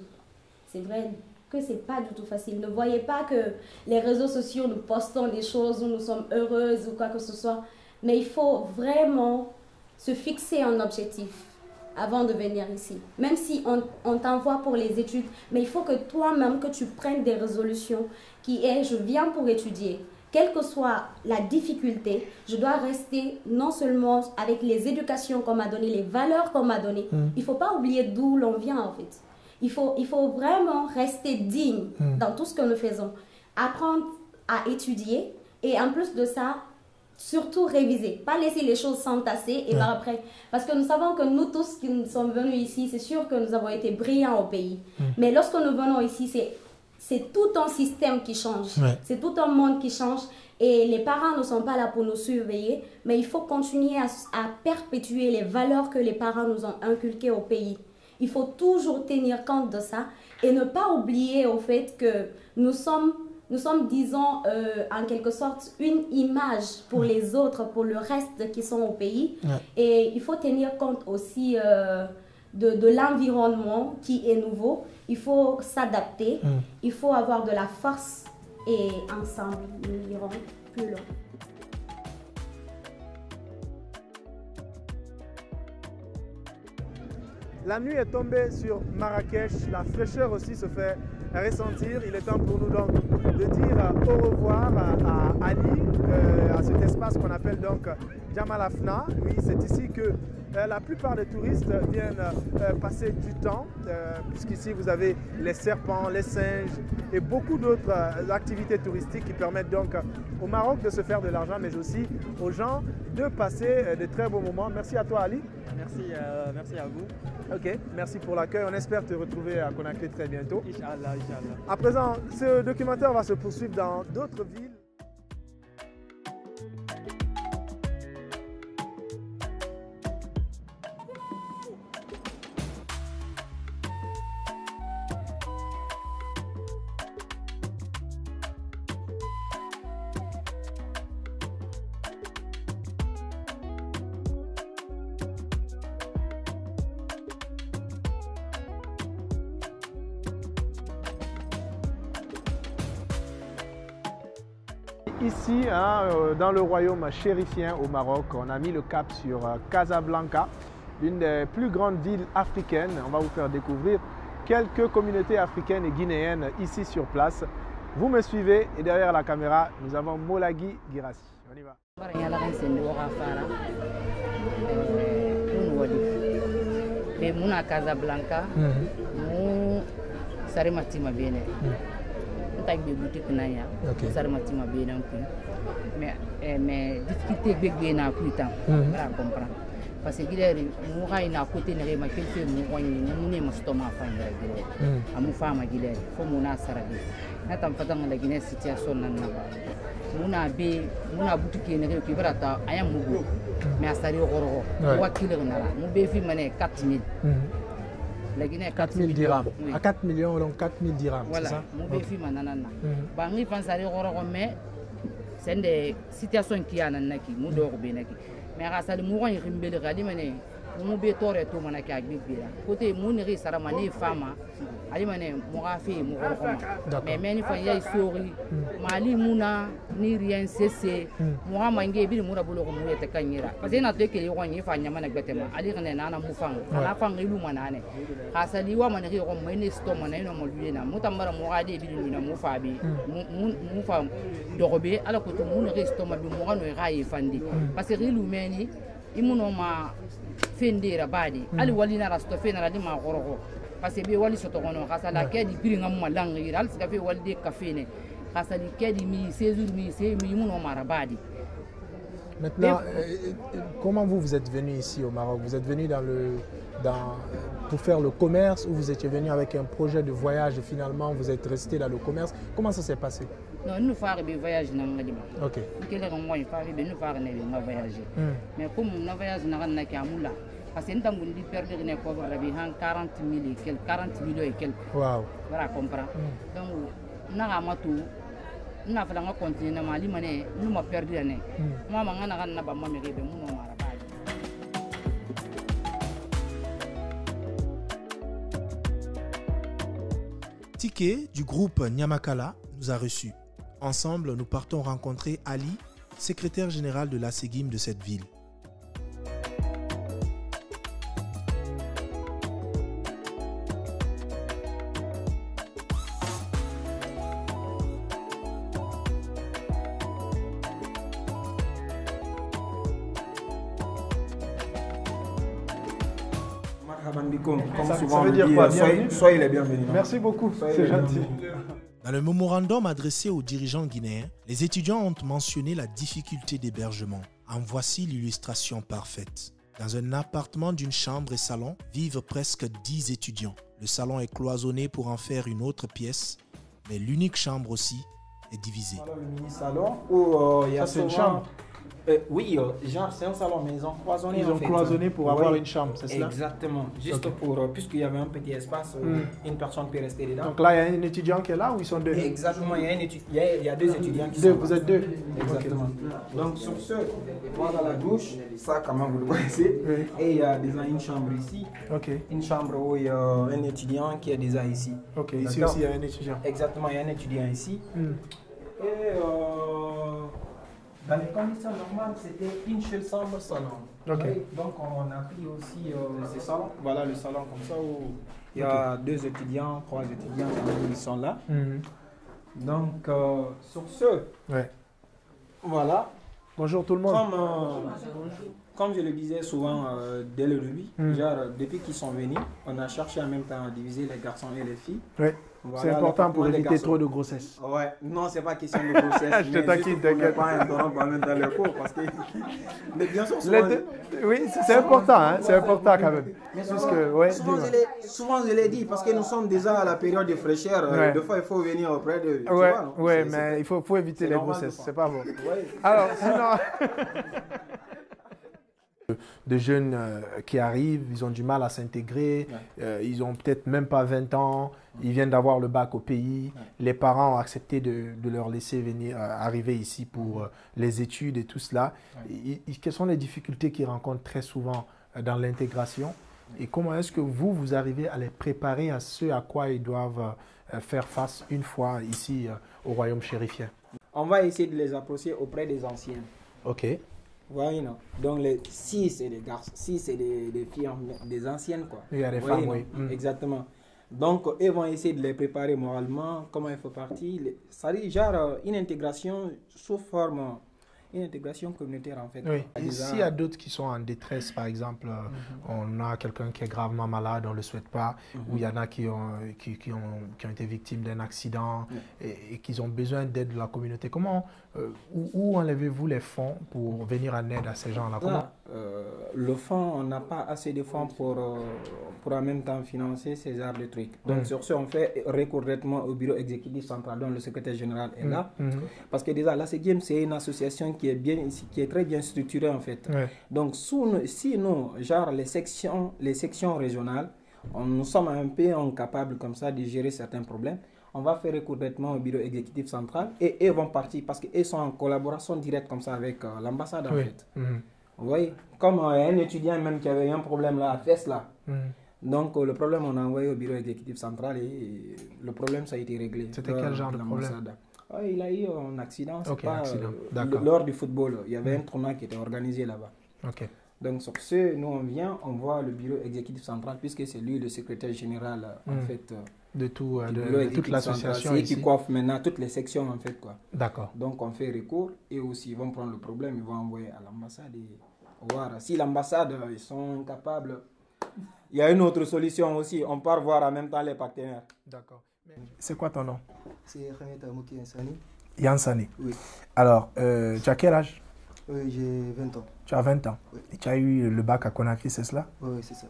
C'est vrai que c'est pas du tout facile. Ne voyez pas que les réseaux sociaux, nous postons des choses où nous sommes heureuses ou quoi que ce soit. Mais il faut vraiment se fixer un objectif avant de venir ici. Même si on t'envoie pour les études, mais il faut que toi-même, que tu prennes des résolutions qui est, je viens pour étudier. Quelle que soit la difficulté, je dois rester non seulement avec les éducations qu'on m'a données, les valeurs qu'on m'a données. Il ne faut pas oublier d'où l'on vient en fait. Il faut vraiment rester digne dans tout ce que nous faisons. Apprendre à étudier et en plus de ça, surtout réviser. Pas laisser les choses s'entasser et par après. Parce que nous savons que nous tous qui sommes venus ici, c'est sûr que nous avons été brillants au pays. Mais lorsque nous venons ici, c'est tout un système qui change. C'est tout un monde qui change. Et les parents ne sont pas là pour nous surveiller. Mais il faut continuer à perpétuer les valeurs que les parents nous ont inculquées au pays. Il faut toujours tenir compte de ça et ne pas oublier au fait que nous sommes, disons, en quelque sorte, une image pour les autres, pour le reste qui sont au pays. Et il faut tenir compte aussi de l'environnement qui est nouveau. Il faut s'adapter, il faut avoir de la force et ensemble, nous irons plus loin. La nuit est tombée sur Marrakech, la fraîcheur aussi se fait ressentir. Il est temps pour nous donc de dire au revoir à Ali, à cet espace qu'on appelle donc Jamal Afna. Oui, c'est ici que la plupart des touristes viennent passer du temps, puisqu'ici vous avez les serpents, les singes et beaucoup d'autres activités touristiques qui permettent donc au Maroc de se faire de l'argent, mais aussi aux gens de passer de très beaux moments. Merci à toi Ali. Merci à vous. Ok, merci pour l'accueil. On espère te retrouver à Conakry très bientôt. Inch'Allah, Inch'Allah. À présent, ce documentaire va se poursuivre dans d'autres villes. Ici, dans le royaume chérifien au Maroc, on a mis le cap sur Casablanca, l'une des plus grandes villes africaines. On va vous faire découvrir quelques communautés africaines et guinéennes ici sur place. Vous me suivez et derrière la caméra, nous avons Molagui Girassi. On y va. taille de boutique naya sarmatima benen ku mais difficulté bébé na ku temps para comprendre parce que gileri mu na côté ne ma quelque mu woni mu ne mastoma fa ngira gileri amu fama gileri fo mu na sarabi na tam fatang la gine situation nan na muna boutique ne ko barata ayam mugo mais asari goro wakile na mu be fi mané 4000 4 000 dirhams. À 4 millions, donc 4 000 dirhams, voilà. C'est ça? Bangi fansari goro mais c'est des situations qui a nanaki mu do be naki mais rasali mu woni rimbele gali mané mu be tore to mana ka gbira côté mu ne sara mané fama ali mané mo ga fe mo ko mais meni fa yai sori mali muna ni rien cessé mo ga mangé bi mu rabulo ko mu yete kanyira parce que na te ke yo ni fa nyama na gbetema ali rene na mu fang ala fang ilu manane khasali wa mané ko meni sto mané no mo luyena mu tambara mo ga de bi na mu fa bi mu fa dogobe ala ko to mu ne sto ma bi mo ga no ga yefandi parce que ilu meni imuno ma fendera badi ali wali na rasto fena ali ma goroko parce que be wali soto kono kasa la kedi piri ngam malangi al ska fe wali de kafene kasa li kedi mi 16 jours mi c'est mi imuno mara badi. Maintenant, comment vous êtes venu ici au Maroc? Vous êtes venu pour faire le commerce ou vous étiez venu avec un projet de voyage et finalement vous êtes resté dans le commerce? Comment ça s'est passé? Non, nous faisons des voyages dans le Liban. Ok. Nous faisons des voyages. Mais comme nous voyageons dans le Liban, parce que nous avons perdu 40 000 et quelques, 40 000 et quelques. Wow. Voilà, comprends. Donc, nous avons tout. Nous avons continué à Mali, nous avons perdu l'année. Moi, je suis allé à Mali, Tiké du groupe Nyamakala nous a reçus. Ensemble, nous partons rencontrer Ali, secrétaire général de la Ségim de cette ville. Comme souvent ça veut dire quoi? Soyez les bienvenus. Merci beaucoup, c'est gentil. Dans le mémorandum adressé aux dirigeants guinéens, les étudiants ont mentionné la difficulté d'hébergement. En voici l'illustration parfaite. Dans un appartement d'une chambre et salon, vivent presque 10 étudiants. Le salon est cloisonné pour en faire une autre pièce, mais l'unique chambre aussi est divisée. Voilà le mini-salon où il y a c'est une chambre. Oui, genre c'est un salon, mais ils ont cloisonné. Ils ont cloisonné pour avoir une chambre, c'est cela? Exactement, juste pour, puisqu'il y avait un petit espace où une personne peut rester dedans. Donc là, il y a un étudiant qui est là ou ils sont deux? Exactement, il y a deux étudiants qui sont là. Vous êtes deux? Exactement. Okay. Donc sur ce, voilà la douche, ça quand même vous le connaissez. Et il y a déjà une chambre ici. Une chambre où il y a un étudiant qui est déjà ici. Ok, ici aussi il y a un étudiant. Exactement, il y a un étudiant ici. Et dans les conditions normales, c'était une seule chambre salon. Donc on a pris aussi ce salon. Voilà le salon comme ça où il y a 2 étudiants, 3 étudiants qui sont là. Donc sur ce, voilà. Bonjour tout le monde. Comme je le disais souvent dès le début, genre, depuis qu'ils sont venus, on a cherché en même temps à diviser les garçons et les filles. Voilà, c'est important pour éviter trop de grossesse. Ouais, non, c'est pas question de grossesse. Je te taquine, t'inquiète. Pas interrompre en même temps le cours parce que. Mais bien sûr, souvent... Oui, c'est important, hein, c'est important quand même. Souvent, je l'ai dit parce que nous sommes déjà à la période de fraîcheur. Des fois, il faut venir auprès de. Oui, mais il faut éviter les grossesses, c'est pas bon. Alors, sinon. De jeunes qui arrivent, ils ont du mal à s'intégrer, ils ont peut-être même pas 20 ans, ils viennent d'avoir le bac au pays, les parents ont accepté de leur laisser venir arriver ici pour les études et tout cela. Quelles sont les difficultés qu'ils rencontrent très souvent dans l'intégration et comment est-ce que vous arrivez à les préparer à ce à quoi ils doivent faire face une fois ici au royaume chérifien? On va essayer de les approcher auprès des anciens. Ok. Voilà, donc si c'est des garçons, si c'est des filles, des anciennes quoi. Il y a des femmes, oui. Exactement. Donc ils vont essayer de les préparer moralement, comment il faut partir. Ça dit genre une intégration sous forme, une intégration communautaire en fait. Oui. Et s'il y a d'autres qui sont en détresse, par exemple, on a quelqu'un qui est gravement malade, on ne le souhaite pas, ou il y en a qui ont été victimes d'un accident et qui ont besoin d'aide de la communauté. Comment, où enlevez-vous les fonds pour venir en aide à ces gens-là? Le fonds, on n'a pas assez de fonds pour en même temps financer ces genres de trucs. Donc sur ce, on fait recours directement au bureau exécutif central, dont le secrétaire général est là. Parce que déjà, la Ségim, c'est une association qui est très bien structurée en fait. Donc si nous, genre les sections régionales, nous sommes un peu incapables comme ça de gérer certains problèmes, on va faire recours directement au bureau exécutif central et ils vont partir parce qu'ils sont en collaboration directe comme ça avec l'ambassade en fait. Vous voyez, comme un étudiant même qui avait un problème là, à Fès là. Donc le problème, on a envoyé au bureau exécutif central et le problème, ça a été réglé. C'était quel genre de problème? Il a eu un accident, accident. Lors du football. Il y avait un tournoi qui était organisé là-bas. Donc sur ce, nous on vient, on voit le bureau exécutif central, puisque c'est lui le secrétaire général en fait de toute l'association. C'est qui coiffe maintenant toutes les sections en fait quoi. D'accord. Donc on fait recours et aussi ils vont prendre le problème, ils vont envoyer à l'ambassade et voir si l'ambassade ils sont capables. Il y a une autre solution aussi, on part voir en même temps les partenaires. D'accord. C'est quoi ton nom? C'est Khameta Mouki Yansani. Yansani. Oui. Alors, tu as quel âge? Oui, j'ai 20 ans. Tu as 20 ans. Oui. Et tu as eu le bac à Conakry, c'est cela? Oui, c'est ça.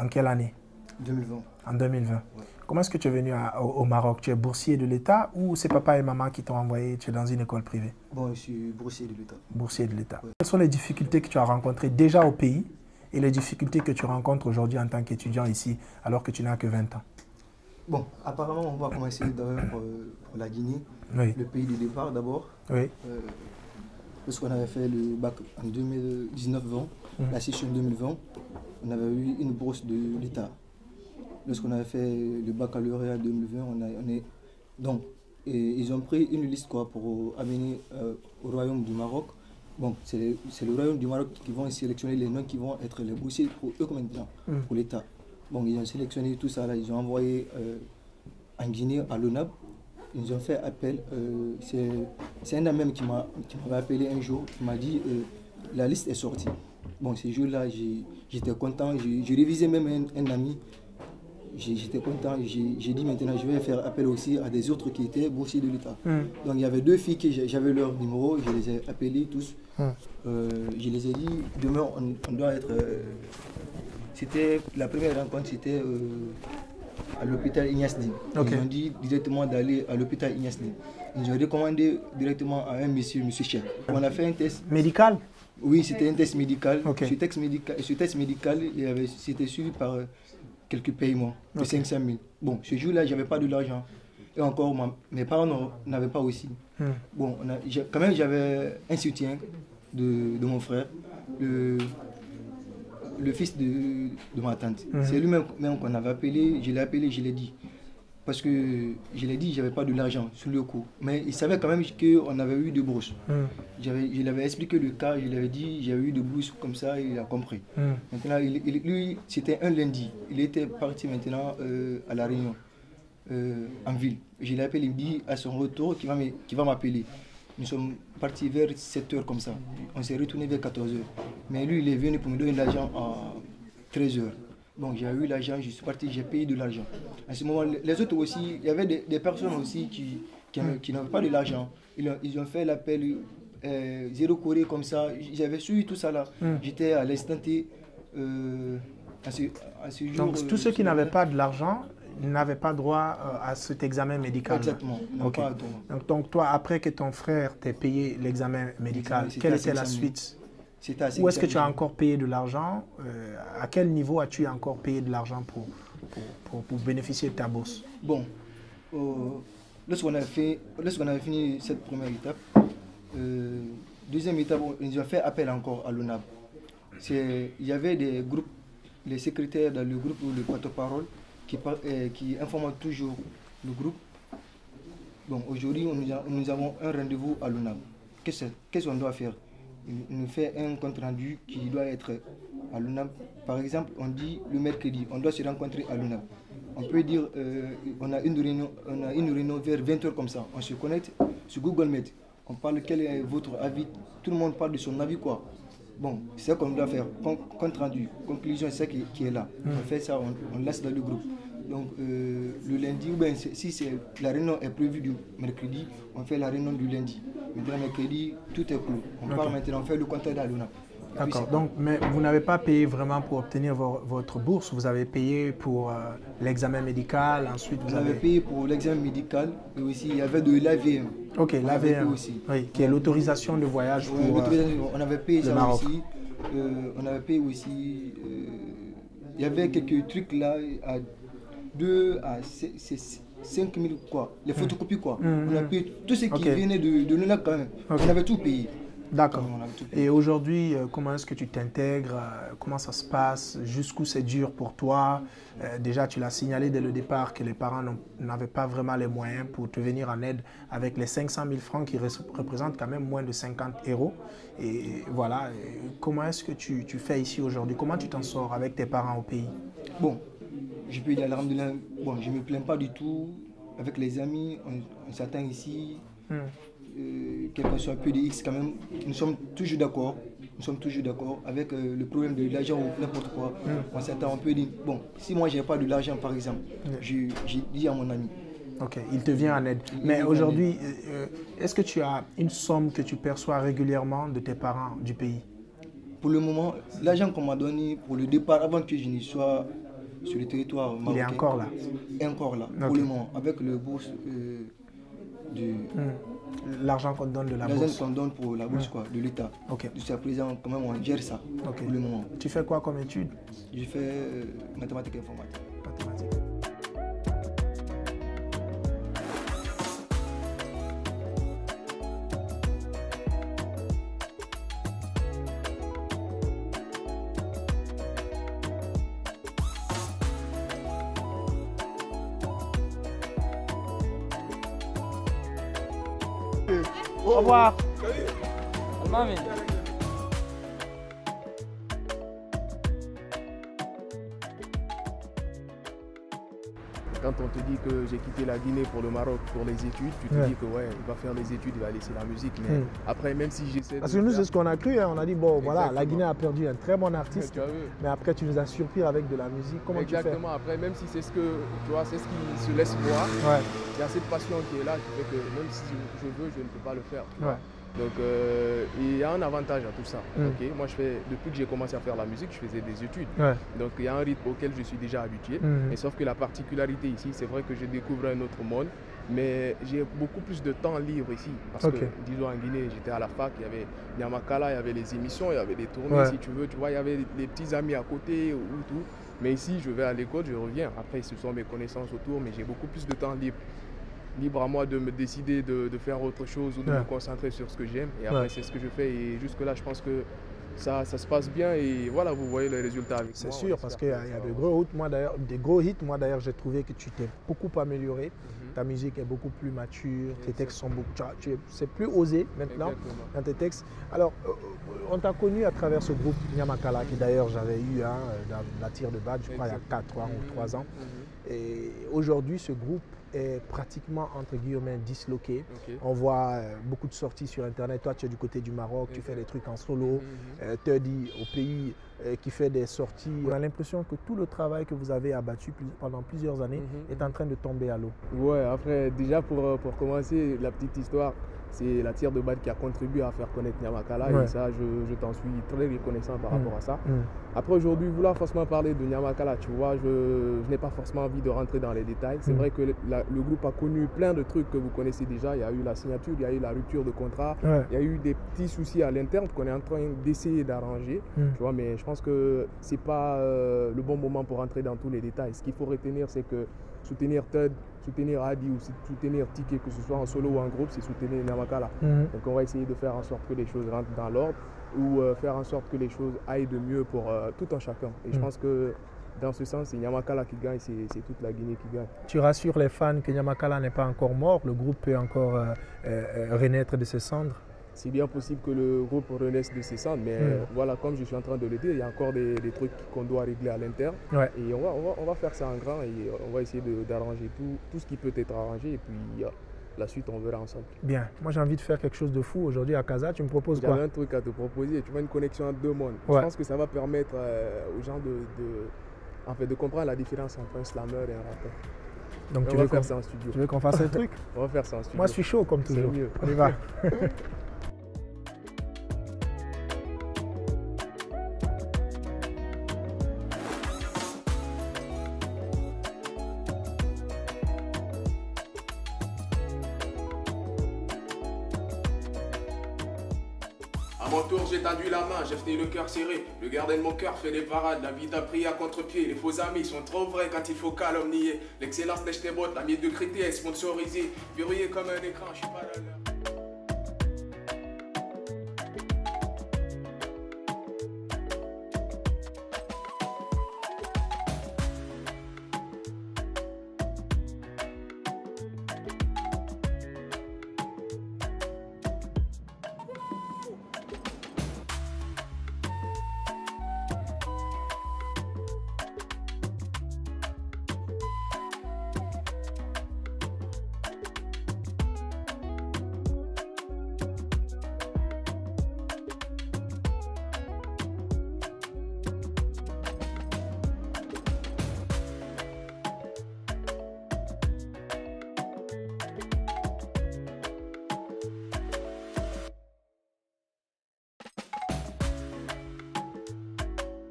En quelle année? 2020. En 2020. Oui. Comment est-ce que tu es venu au Maroc? Tu es boursier de l'État ou c'est papa et maman qui t'ont envoyé? Tu es dans une école privée? Bon, je suis boursier de l'État. Boursier de l'État. Oui. Quelles sont les difficultés que tu as rencontrées déjà au pays et les difficultés que tu rencontres aujourd'hui en tant qu'étudiant ici alors que tu n'as que 20 ans? Bon, apparemment, on va commencer d'abord pour la Guinée, oui. Le pays de départ d'abord. Oui. Lorsqu'on avait fait le bac en 2019-20, la session 2020, on avait eu une bourse de l'État. Lorsqu'on avait fait le baccalauréat 2020, ils ont pris une liste quoi, pour amener au Royaume du Maroc. Bon, c'est le Royaume du Maroc qui vont sélectionner les noms qui vont être les boursiers pour eux comme maintenant, pour l'État. Bon, ils ont sélectionné tout ça, là, ils ont envoyé en Guinée, à l'ONAB, ils ont fait appel. C'est un homme même qui m'avait appelé un jour, qui m'a dit la liste est sortie. Bon, ce jour-là, j'étais content, j'ai révisé même un ami, j'étais content, j'ai dit maintenant je vais faire appel aussi à des autres qui étaient boursiers de l'État. Donc il y avait 2 filles, j'avais leur numéro, je les ai appelées tous. Je les ai dit, demain on doit être... C'était la première rencontre, c'était à l'hôpital Ignasdi. Ils ont dit directement d'aller à l'hôpital Ignasdi. Ils ont recommandé directement à un monsieur Cheikh. On a fait un test. Médical? Oui, c'était un test médical. Ce test médical, c'était suivi par quelques paiements de 500 000. Bon, ce jour-là, je n'avais pas de l'argent. Et encore, mes parents n'avaient pas aussi. Bon, quand même, j'avais un soutien de mon frère. Le fils de ma tante. C'est lui-même qu'on avait appelé, je l'ai appelé, je l'ai dit. Parce que je l'ai dit, je n'avais pas de l'argent sur le coup. Mais il savait quand même qu'on avait eu de bourses. Je lui avais expliqué le cas, je lui avais dit, j'ai eu de bourses comme ça, il a compris. Maintenant, lui, c'était un lundi. Il était parti maintenant à La Réunion, en ville. Je l'ai appelé, il me dit à son retour qu'il va m'appeler. Nous sommes partis vers 7 h comme ça. On s'est retourné vers 14 h. Mais lui, il est venu pour me donner l'argent à 13 h. Donc j'ai eu l'argent, je suis parti, j'ai payé de l'argent. À ce moment, les autres aussi, il y avait des personnes aussi qui n'avaient pas de l'argent. Ils ont fait l'appel zéro Corée comme ça. J'avais suivi tout ça là. J'étais à l'instant T à ce jour. Donc tous ceux qui n'avaient pas de l'argent n'avaient pas droit à cet examen médical. Exactement. Donc toi, après que ton frère t'ait payé l'examen médical, quelle était la suite? Où est-ce que tu as encore payé de l'argent? À quel niveau as-tu encore payé de l'argent pour bénéficier de ta bourse? Bon, lorsqu'on avait fini cette première étape, deuxième étape, ils ont fait appel encore à l'ONAB. Il y avait des groupes, les secrétaires dans le groupe ou le porte-parole qui informent toujours le groupe. Bon, aujourd'hui, nous avons un rendez-vous à l'ONAB. Qu'est-ce qu'on doit faire? Il nous fait un compte rendu qui doit être à l'ONAB. Par exemple, on dit le mercredi, on doit se rencontrer à l'ONAB. On peut dire, on a une réunion vers 20 h comme ça. On se connecte sur Google Meet. On parle quel est votre avis. Tout le monde parle de son avis quoi. Bon, c'est ça qu'on doit faire. Compte rendu, conclusion, c'est ça qui est là. On fait ça, on laisse dans le groupe. Donc le lundi, ou bien si la réunion est prévue du mercredi, on fait la réunion du lundi. Maintenant, mercredi, tout est clos. On part maintenant, on fait le compte à l'ONAB. D'accord, donc mais vous n'avez pas payé vraiment pour obtenir votre bourse, vous avez payé pour l'examen médical, ensuite vous avez payé pour l'examen médical et aussi il y avait de l'AVM. Ok, l'AVM aussi, oui, qui est l'autorisation de voyage pour on avait payé ça Maroc. Aussi. On avait payé aussi, il y avait quelques trucs là à 2 à 5 000 quoi, les photocopies quoi. On a payé tout ce qui venait de l'ONAB quand même. On avait tout payé. D'accord. Et aujourd'hui, comment est-ce que tu t'intègres? Comment ça se passe? Jusqu'où c'est dur pour toi? Déjà, tu l'as signalé dès le départ que les parents n'avaient pas vraiment les moyens pour te venir en aide avec les 500 000 francs qui représentent quand même moins de 50 €. Et voilà, comment est-ce que tu fais ici aujourd'hui? Comment tu t'en sors avec tes parents au pays? Bon, je peux dire, bon, je ne me plains pas du tout. Avec les amis, on s'attend ici. Quel que soit peu de X quand même, nous sommes toujours d'accord. Nous sommes toujours d'accord avec le problème de l'argent ou n'importe quoi. On s'attend, on peut dire, bon, si moi je n'ai pas de l'argent par exemple, j'ai dit à mon ami. Ok, il te vient en aide. Mais aujourd'hui, est-ce que tu as une somme que tu perçois régulièrement de tes parents du pays? Pour le moment, l'argent qu'on m'a donné pour le départ, avant que je ne sois sur le territoire marocain, il est encore là? Encore là, pour le moment, avec le bourse de... L'argent qu'on donne de la bourse. L'argent qu'on donne pour la bourse de l'État. Jusqu'à présent, quand même, on gère ça pour le moment. Tu fais quoi comme étude? Je fais mathématiques et informatique. Au revoir. Quand on te dit que j'ai quitté la Guinée pour le Maroc pour les études, tu te dis que ouais, il va faire les études, il va laisser la musique. Mais après, même si j'essaie de... Parce que nous, c'est ce qu'on a cru. Hein. On a dit, bon, voilà, la Guinée a perdu un très bon artiste. Mais après, tu nous as surpris avec de la musique. Comment tu fais? Exactement. Après, même si c'est ce que, tu vois, c'est ce qui se laisse voir, il y a cette passion qui est là qui fait que même si je veux, je ne peux pas le faire. Donc il y a un avantage à tout ça. Moi, depuis que j'ai commencé à faire la musique, je faisais des études. Donc il y a un rythme auquel je suis déjà habitué. Mais sauf que la particularité ici, c'est vrai que je découvre un autre monde. Mais j'ai beaucoup plus de temps libre ici. Parce que, disons, en Guinée, j'étais à la fac, il y avait Nyamakala, il y avait les émissions, il y avait des tournées, si tu veux. Tu vois, il y avait les petits amis à côté ou tout. Mais ici, je vais à l'école, je reviens. Après, ce sont mes connaissances autour, mais j'ai beaucoup plus de temps libre. Libre à moi de me décider de faire autre chose ou de me concentrer sur ce que j'aime. Et après, c'est ce que je fais. Et jusque-là, je pense que ça se passe bien. Et voilà, vous voyez le résultat avec moi. C'est sûr, parce qu'il y a de gros hits. Moi, d'ailleurs, j'ai trouvé que tu t'es beaucoup amélioré. Ta musique est beaucoup plus mature. Tes textes sont beaucoup... C'est plus osé maintenant dans tes textes. Alors, on t'a connu à travers ce groupe Nyamakala, qui d'ailleurs, j'avais eu dans la tire de badge, je crois, il y a 4 ans ou 3 ans. Et aujourd'hui, ce groupe est pratiquement, entre guillemets, disloqué. On voit beaucoup de sorties sur Internet. Toi, tu es du côté du Maroc, tu fais des trucs en solo. Teddy, au pays, qui fait des sorties. On a l'impression que tout le travail que vous avez abattu pendant plusieurs années est en train de tomber à l'eau. Ouais, après, déjà pour commencer, la petite histoire, c'est la tire de balle qui a contribué à faire connaître Nyamakala et ça, je t'en suis très reconnaissant par rapport à ça. Après, aujourd'hui, vouloir forcément parler de Nyamakala, tu vois, je n'ai pas forcément envie de rentrer dans les détails. C'est vrai que le groupe a connu plein de trucs que vous connaissez déjà. Il y a eu la signature, il y a eu la rupture de contrat, il y a eu des petits soucis à l'interne qu'on est en train d'essayer d'arranger, tu vois, mais je pense que c'est pas le bon moment pour rentrer dans tous les détails. Ce qu'il faut retenir, c'est que soutenir Tud, soutenir Adi ou soutenir Tike, que ce soit en solo ou en groupe, c'est soutenir Nyamakala. Donc on va essayer de faire en sorte que les choses rentrent dans l'ordre ou faire en sorte que les choses aillent de mieux pour tout un chacun. Et je pense que dans ce sens, c'est Nyamakala qui gagne, c'est toute la Guinée qui gagne. Tu rassures les fans que Nyamakala n'est pas encore mort, le groupe peut encore renaître de ses cendres? C'est bien possible que le groupe renaisse de ses cendres, mais voilà, comme je suis en train de le dire, il y a encore des trucs qu'on doit régler à l'interne. Et on va faire ça en grand et on va essayer d'arranger tout ce qui peut être arrangé. Et puis la suite, on verra ensemble. Bien. Moi, j'ai envie de faire quelque chose de fou aujourd'hui à Casa. Tu me proposes quoi? J'avais un truc à te proposer. Tu vois, une connexion entre deux mondes. Je pense que ça va permettre aux gens de comprendre la différence entre un slammer et un rappeur. Donc tu veux faire ça en studio? Tu veux qu'on fasse un truc? On va faire ça en studio. Moi, je suis chaud comme toujours. Mieux. On y va. À mon tour, j'ai tendu la main, j'ai tenu le cœur serré. Le gardien de mon cœur fait des parades, la vie t'a pris à contre-pied. Les faux amis sont trop vrais quand il faut calomnier. L'excellence lèche tes bottes, la médiocrité est sponsorisée. Verrouillé comme un écran, je suis pas là.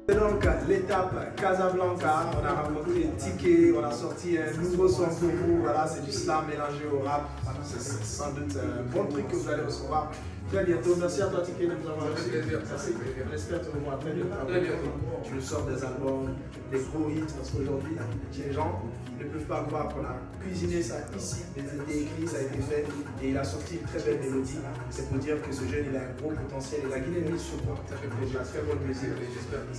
C'est donc l'étape Casablanca, on a rencontré Ticket, on a sorti un nouveau son pour vous, voilà, c'est du slam mélangé au rap, c'est sans doute un bon truc que vous allez recevoir très bientôt. Merci à toi Ticket de nous avoir reçus. Merci, on espère te revoir très bientôt. Tu nous sors des albums, des gros hits, parce qu'aujourd'hui, les gens ne peuvent pas croire qu'on a cuisiné ça ici, mais ça a été écrit, ça a été fait, et il a sorti une très belle mélodie. C'est pour dire que ce jeune, il a un gros potentiel, et la Guinée mise sur toi. Ça fait déjà très bonne musique.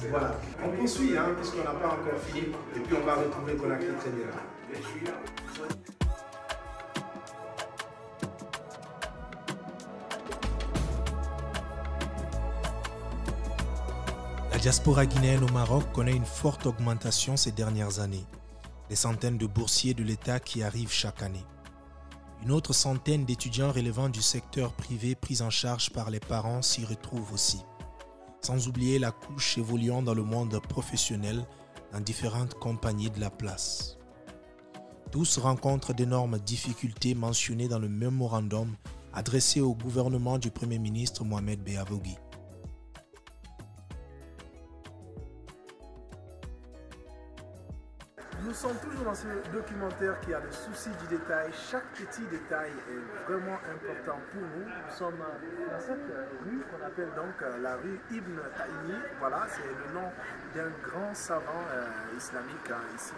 Voilà. On poursuit, hein, puisqu'on n'a pas encore fini, et puis on va retrouver Conakry très bien. Je suis là. La diaspora guinéenne au Maroc connaît une forte augmentation ces dernières années. Des centaines de boursiers de l'État qui arrivent chaque année. Une autre centaine d'étudiants relevant du secteur privé pris en charge par les parents s'y retrouvent aussi. Sans oublier la couche évoluant dans le monde professionnel dans différentes compagnies de la place. Tous rencontrent d'énormes difficultés mentionnées dans le mémorandum adressé au gouvernement du Premier ministre Mohamed Beavogui. Nous sommes toujours dans ce documentaire qui a le souci du détail. Chaque petit détail est vraiment important pour nous. Nous sommes dans cette rue qu'on appelle donc la rue Ibn Taïmi. Voilà, c'est le nom d'un grand savant islamique ici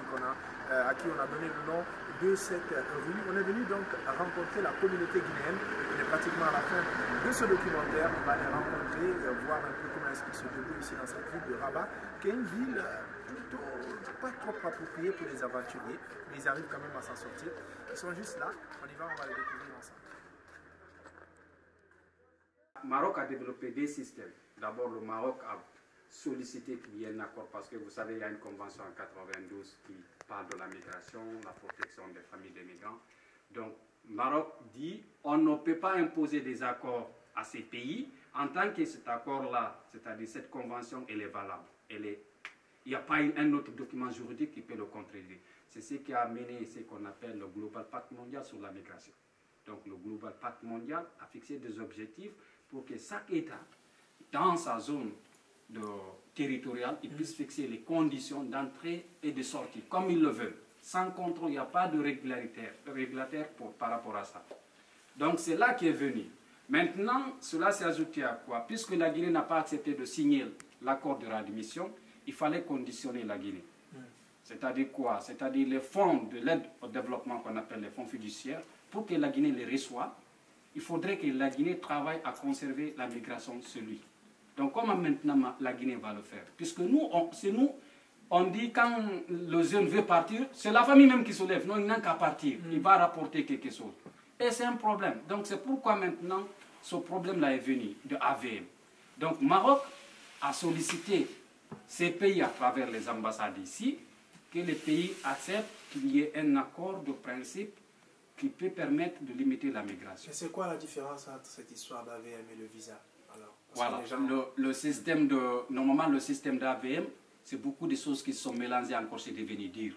à qui on a donné le nom de cette rue. On est venu donc rencontrer la communauté guinéenne. On est pratiquement à la fin de ce documentaire. On va les rencontrer, voir un peu comment est-ce qu'ils se débrouillent ici dans cette ville de Rabat, qui est une ville plutôt pas trop appropriée pour les aventuriers, mais ils arrivent quand même à s'en sortir. Ils sont juste là, on y va, on va les découvrir ensemble. Le Maroc a développé des systèmes. D'abord, le Maroc a sollicité qu'il y ait un accord parce que vous savez, il y a une convention en 92 qui parle de la migration, la protection des familles des migrants. Donc, le Maroc dit on ne peut pas imposer des accords à ces pays en tant que cet accord-là, c'est-à-dire cette convention, elle est valable. Il n'y a pas un autre document juridique qui peut le contredire. C'est ce qui a amené ce qu'on appelle le Global Pact mondial sur la migration. Donc le Global Pact mondial a fixé des objectifs pour que chaque État, dans sa zone territoriale, il puisse fixer les conditions d'entrée et de sortie, comme il le veut. Sans contrôle, il n'y a pas de régulateur par rapport à ça. Donc c'est là qui est venu. Maintenant, cela s'est ajouté à quoi? Puisque la Guinée n'a pas accepté de signer l'accord de réadmission, il fallait conditionner la Guinée. C'est-à-dire quoi? C'est-à-dire les fonds de l'aide au développement qu'on appelle les fonds fiduciaires, pour que la Guinée les reçoive, il faudrait que la Guinée travaille à conserver la migration sur lui. Donc comment maintenant la Guinée va le faire? Puisque on dit quand le jeune veut partir, c'est la famille même qui se lève, non, il n'a qu'à partir, il va rapporter quelque chose. Et c'est un problème. Donc c'est pourquoi maintenant ce problème-là est venu de AVM. Donc Maroc a sollicité ces pays à travers les ambassades ici, que les pays acceptent qu'il y ait un accord de principe qui peut permettre de limiter la migration. Et c'est quoi la différence entre cette histoire d'AVM et le visa? Alors, voilà, le système normalement le système d'AVM, c'est beaucoup de choses qui sont mélangées encore, c'est devenu dur.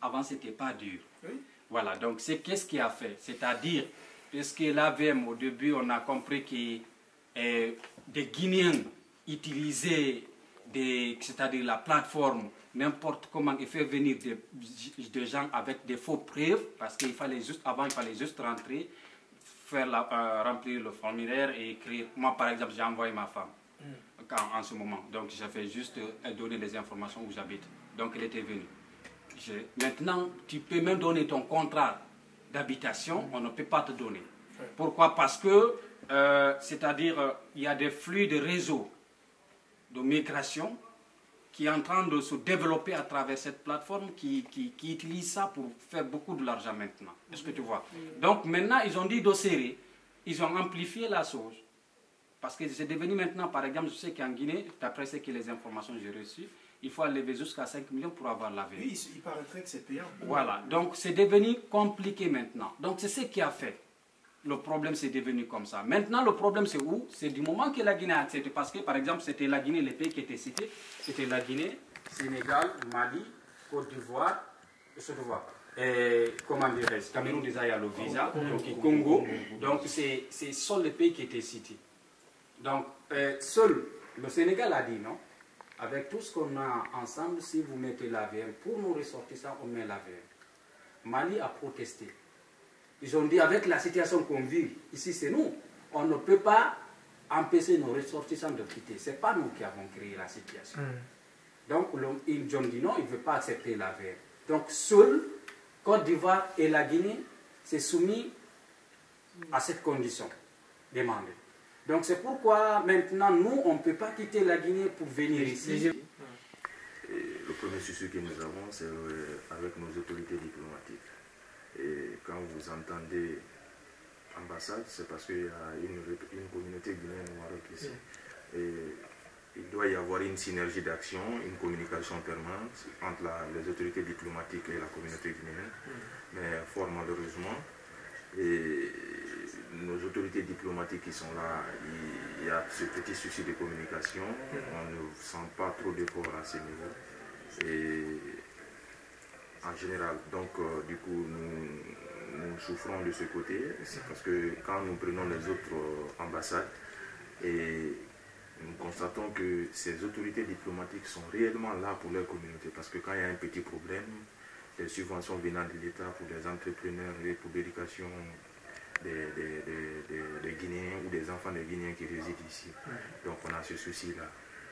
Avant, ce n'était pas dur. Oui. Voilà, donc c'est qu'est-ce qui a fait? C'est-à-dire, puisque l'AVM, au début, on a compris que des Guinéens utilisaient c'est-à-dire la plateforme, n'importe comment, il fait venir des gens avec des faux preuves, parce qu'il fallait juste, avant, il fallait juste rentrer, remplir le formulaire et écrire. Moi, par exemple, j'ai envoyé ma femme en ce moment. Donc, j'ai fait juste donner les informations où j'habite. Donc, elle était venue. Maintenant, tu peux même donner ton contrat d'habitation, on ne peut pas te donner. Pourquoi? Parce que, c'est-à-dire, il y a des flux de réseau de migration qui est en train de se développer à travers cette plateforme qui utilise ça pour faire beaucoup de l'argent maintenant. Est-ce que tu vois? Donc maintenant, ils ont dit de serrer, ils ont amplifié la chose. Parce que c'est devenu maintenant, par exemple, je sais qu'en Guinée, d'après les informations que j'ai reçues, il faut aller jusqu'à 5 millions pour avoir la vie. Oui, il paraîtrait que c'est payant. Voilà, donc c'est devenu compliqué maintenant. Donc c'est ce qui a fait. Le problème, c'est devenu comme ça. Maintenant, le problème, c'est où? C'est du moment que la Guinée a accepté. Parce que, par exemple, c'était la Guinée, les pays qui étaient cités, c'était la Guinée, Sénégal, Mali, Côte d'Ivoire, comment dirais-je, Cameroun, déjà, il y a le visa, donc Congo. Donc, c'est seuls les pays qui étaient cités. Donc, seul le Sénégal a dit non. avec tout ce qu'on a ensemble, si vous mettez l'AVM, pour nos ressortissants, on met l'AVM. Mali a protesté. Ils ont dit, avec la situation qu'on vit, ici c'est nous, on ne peut pas empêcher nos ressortissants de quitter. Ce n'est pas nous qui avons créé la situation. Donc, ils ont dit non, ils ne veulent pas accepter l'AVM. Donc, seul Côte d'Ivoire et la Guinée s'est soumis à cette condition demandée. Donc, c'est pourquoi maintenant, nous, on ne peut pas quitter la Guinée pour venir ici. Le premier souci que nous avons, c'est avec nos autorités diplomatiques. Et quand vous entendez ambassade, c'est parce qu'il y a une communauté guinéenne au Maroc ici. Et il doit y avoir une synergie d'action, une communication permanente entre les autorités diplomatiques et la communauté guinéenne. Mais fort malheureusement, et nos autorités diplomatiques qui sont là, il y a ce petit souci de communication. On ne sent pas trop d'efforts à ce niveau. Et en général, donc du coup, nous souffrons de ce côté. C'est parce que quand nous prenons les autres ambassades, et nous constatons que ces autorités diplomatiques sont réellement là pour leur communauté. Parce que quand il y a un petit problème, des subventions venant de l'État pour des entrepreneurs et pour l'éducation des Guinéens ou des enfants des Guinéens qui résident ici. Donc on a ce souci-là.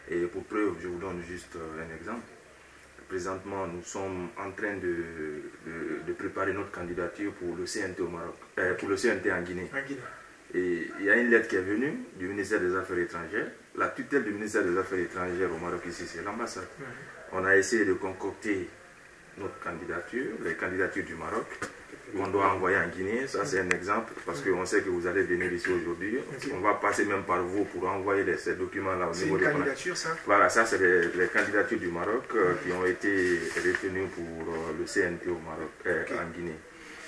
Et pour preuve, je vous donne juste un exemple. Présentement, nous sommes en train de préparer notre candidature pour le CNT au Maroc, pour le CNT en Guinée. Et il y a une lettre qui est venue du ministère des Affaires étrangères. La tutelle du ministère des Affaires étrangères au Maroc ici, c'est l'ambassade. On a essayé de concocter notre candidature, les candidatures du Maroc, qu'on doit envoyer en Guinée. Ça, c'est un exemple, parce qu'on sait que vous allez venir ici aujourd'hui. On va passer même par vous pour envoyer ces documents-là au niveau des candidatures, ça? Voilà, ça, c'est les candidatures du Maroc qui ont été retenues pour le CNT au Maroc, en Guinée.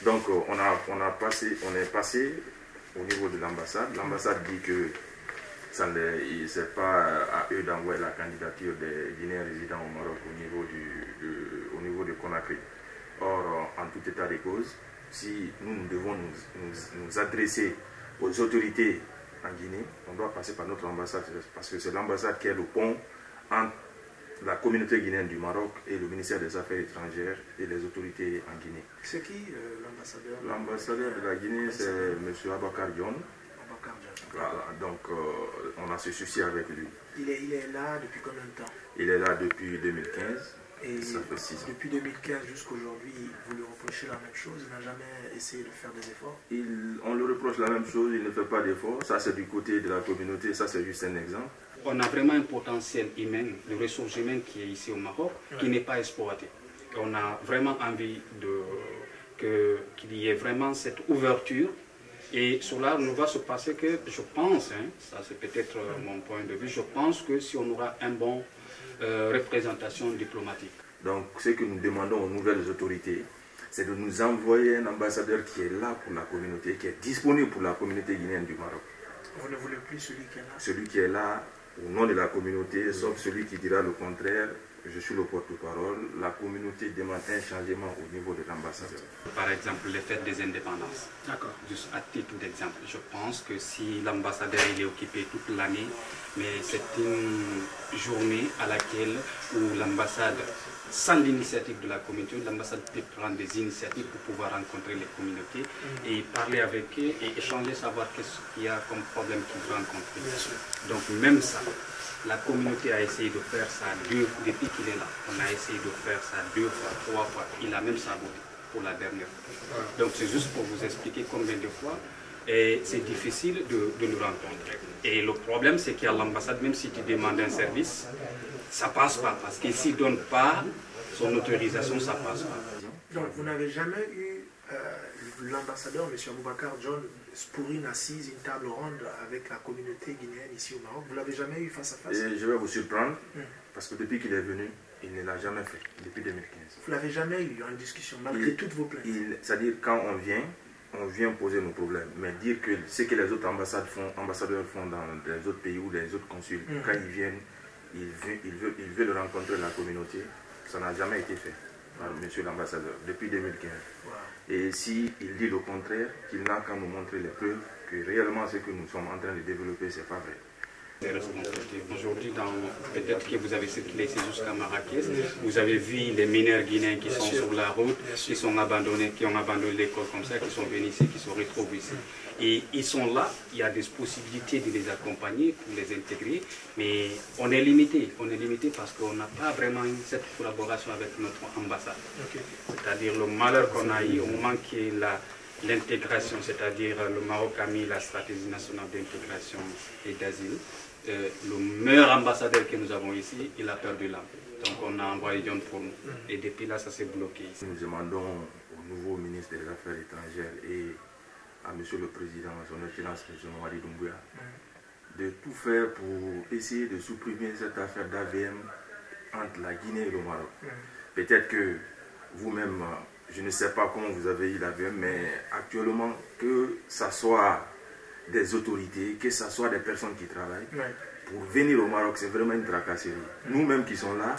Donc, on est passé au niveau de l'ambassade. L'ambassade dit que ce n'est pas à eux d'envoyer la candidature des Guinéens résidant au Maroc au niveau de Conakry. Or, en tout état de cause, si nous devons nous adresser aux autorités en Guinée, on doit passer par notre ambassade, parce que c'est l'ambassade qui est le pont entre la communauté guinéenne du Maroc et le ministère des Affaires étrangères et les autorités en Guinée. C'est qui l'ambassadeur? L'ambassadeur de la Guinée, c'est M. Abakar John. Voilà, donc on a ce souci avec lui. Il est là depuis combien de temps? Il est là depuis 2015. Et ça fait 6 ans. Depuis 2015 jusqu'à aujourd'hui, vous lui reprochez la même chose? Il n'a jamais essayé de faire des efforts? On lui reproche la même chose, il ne fait pas d'efforts. Ça, c'est du côté de la communauté, ça, c'est juste un exemple. On a vraiment un potentiel humain, de ressources humaines qui est ici au Maroc, qui n'est pas exploité. Et on a vraiment envie qu'il y ait vraiment cette ouverture. Et cela ne va se passer que, je pense, ça c'est peut-être mon point de vue, je pense que si on aura une bonne représentation diplomatique. Donc ce que nous demandons aux nouvelles autorités, c'est de nous envoyer un ambassadeur qui est là pour la communauté, qui est disponible pour la communauté guinéenne du Maroc. Vous ne voulez plus celui qui est là? Celui qui est là au nom de la communauté, sauf celui qui dira le contraire. Je suis le porte-parole. La communauté demande un changement au niveau de l'ambassadeur. Par exemple, les fêtes des indépendances. D'accord. Juste à titre d'exemple, je pense que si l'ambassadeur est occupé toute l'année, mais c'est une journée à laquelle où l'ambassade, sans l'initiative de la communauté, l'ambassade peut prendre des initiatives pour pouvoir rencontrer les communautés et parler avec eux et échanger, savoir qu'est-ce qu'il y a comme problème qu'ils rencontrent. Donc même ça, la communauté a essayé de faire ça depuis qu'il est là. On a essayé de faire ça 2 fois, 3 fois. Il a même saboté pour la dernière fois. Donc c'est juste pour vous expliquer combien de fois. Et c'est difficile de nous rencontrer. Et le problème, c'est qu'à l'ambassade, même si tu demandes un service, ça passe pas. Parce qu'il s'il ne donne pas son autorisation, ça passe pas. Donc vous n'avez jamais eu l'ambassadeur, M. Aboubacar John, pour une assise, une table ronde avec la communauté guinéenne ici au Maroc? Vous ne l'avez jamais eu face à face? Et je vais vous surprendre, parce que depuis qu'il est venu, il ne l'a jamais fait, depuis 2015. Vous ne l'avez jamais eu en discussion, malgré toutes vos plaintes? C'est-à-dire, quand on vient poser nos problèmes, mais dire que ce que les autres ambassadeurs font dans les autres pays ou les autres consuls, quand ils viennent, ils veulent rencontrer la communauté, ça n'a jamais été fait par monsieur l'ambassadeur, depuis 2015. Wow. Et s'il dit le contraire, qu'il n'a qu'à nous montrer les preuves que réellement ce que nous sommes en train de développer, ce n'est pas vrai. Aujourd'hui, peut-être que vous avez circulé jusqu'à Marrakech, vous avez vu les mineurs guinéens qui sont sur la route, qui sont abandonnés, qui ont abandonné l'école comme ça, qui sont venus ici, qui se retrouvent ici. Et ils sont là, il y a des possibilités de les accompagner, pour les intégrer, mais on est limité parce qu'on n'a pas vraiment cette collaboration avec notre ambassade. C'est-à-dire le malheur qu'on a eu au moment que l'intégration, c'est-à-dire le Maroc a mis la stratégie nationale d'intégration et d'asile. Le meilleur ambassadeur que nous avons ici, il a perdu l'âme. Donc on a envoyé John pour nous. Et depuis là, ça s'est bloqué ici. Nous demandons au nouveau ministre des Affaires étrangères et à Monsieur le Président, son Excellence M. Mamadi Doumbouya, de tout faire pour essayer de supprimer cette affaire d'AVM entre la Guinée et le Maroc. Peut-être que vous-même, je ne sais pas comment vous avez eu l'AVM, mais actuellement, que ça soit des autorités, que ce soit des personnes qui travaillent, pour venir au Maroc, c'est vraiment une tracasserie. Nous-mêmes qui sommes là,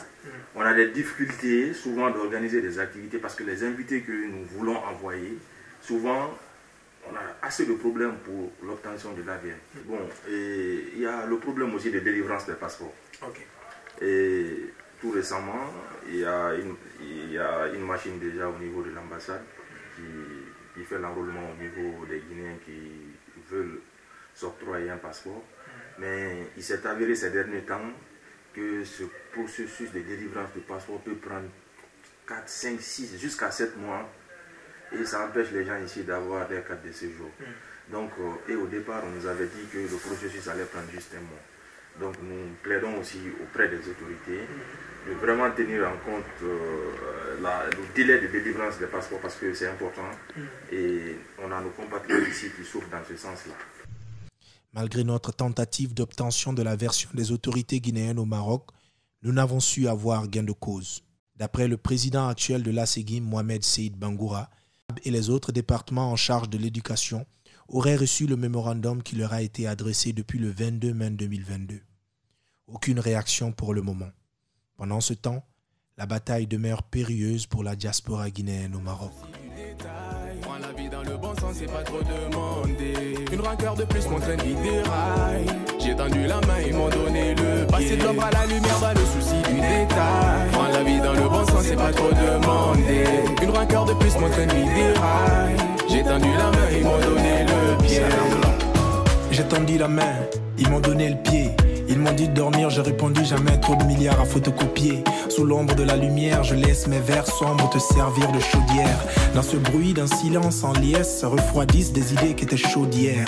on a des difficultés souvent d'organiser des activités parce que les invités que nous voulons envoyer, souvent, on a assez de problèmes pour l'obtention de l'AVM. Bon, et il y a le problème aussi de délivrance des passeports. Et tout récemment, il y a une machine déjà au niveau de l'ambassade qui fait l'enrôlement au niveau des Guinéens qui veulent s'octroyer un passeport. Mais il s'est avéré ces derniers temps que ce processus de délivrance de passeport peut prendre 4, 5, 6, jusqu'à 7 mois. Et ça empêche les gens ici d'avoir des cartes de séjour. Donc, et au départ, on nous avait dit que le processus allait prendre juste un mois. Donc nous plaidons aussi auprès des autorités de vraiment tenir en compte le délai de délivrance des passeports parce que c'est important et on a nos compatriotes ici qui souffrent dans ce sens-là. Malgré notre tentative d'obtention de la version des autorités guinéennes au Maroc, nous n'avons su avoir gain de cause. D'après le président actuel de l'ASEGIM, Mohamed Seyd Bangoura, et les autres départements en charge de l'éducation auraient reçu le mémorandum qui leur a été adressé depuis le 22 mai 2022. Aucune réaction pour le moment. Pendant ce temps, la bataille demeure périlleuse pour la diaspora guinéenne au Maroc. Prends la vie dans le bon sens, c'est pas trop demandé. Une rancœur de plus m'entraîne qui déraille. J'ai tendu la main, ils m'ont donné le pied. Passer de l'ombre à la lumière dans le souci du détail. Prends la vie dans le bon sens, c'est pas trop demandé. Une rancœur de plus m'entraîne qui déraille. J'ai tendu la main, ils m'ont donné le pied. J'ai tendu la main, ils m'ont donné le pied. Ils m'ont dit de dormir, j'ai répondu jamais, trop de milliards à photocopier. Sous l'ombre de la lumière, je laisse mes vers sombres te servir de chaudière. Dans ce bruit d'un silence en liesse, refroidissent des idées qui étaient chaudes hier.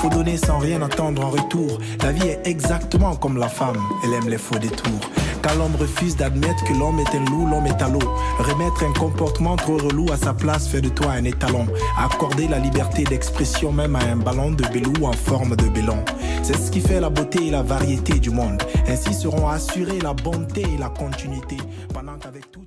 Faut donner sans rien attendre en retour. La vie est exactement comme la femme, elle aime les faux détours. Quand l'homme refuse d'admettre que l'homme est un loup, l'homme est à l'eau. Remettre un comportement trop relou à sa place fait de toi un étalon. Accorder la liberté d'expression même à un ballon de belou en forme de bélon. C'est ce qui fait la beauté et la variété du monde. Ainsi seront assurées la bonté et la continuité. Pendant qu'avec tout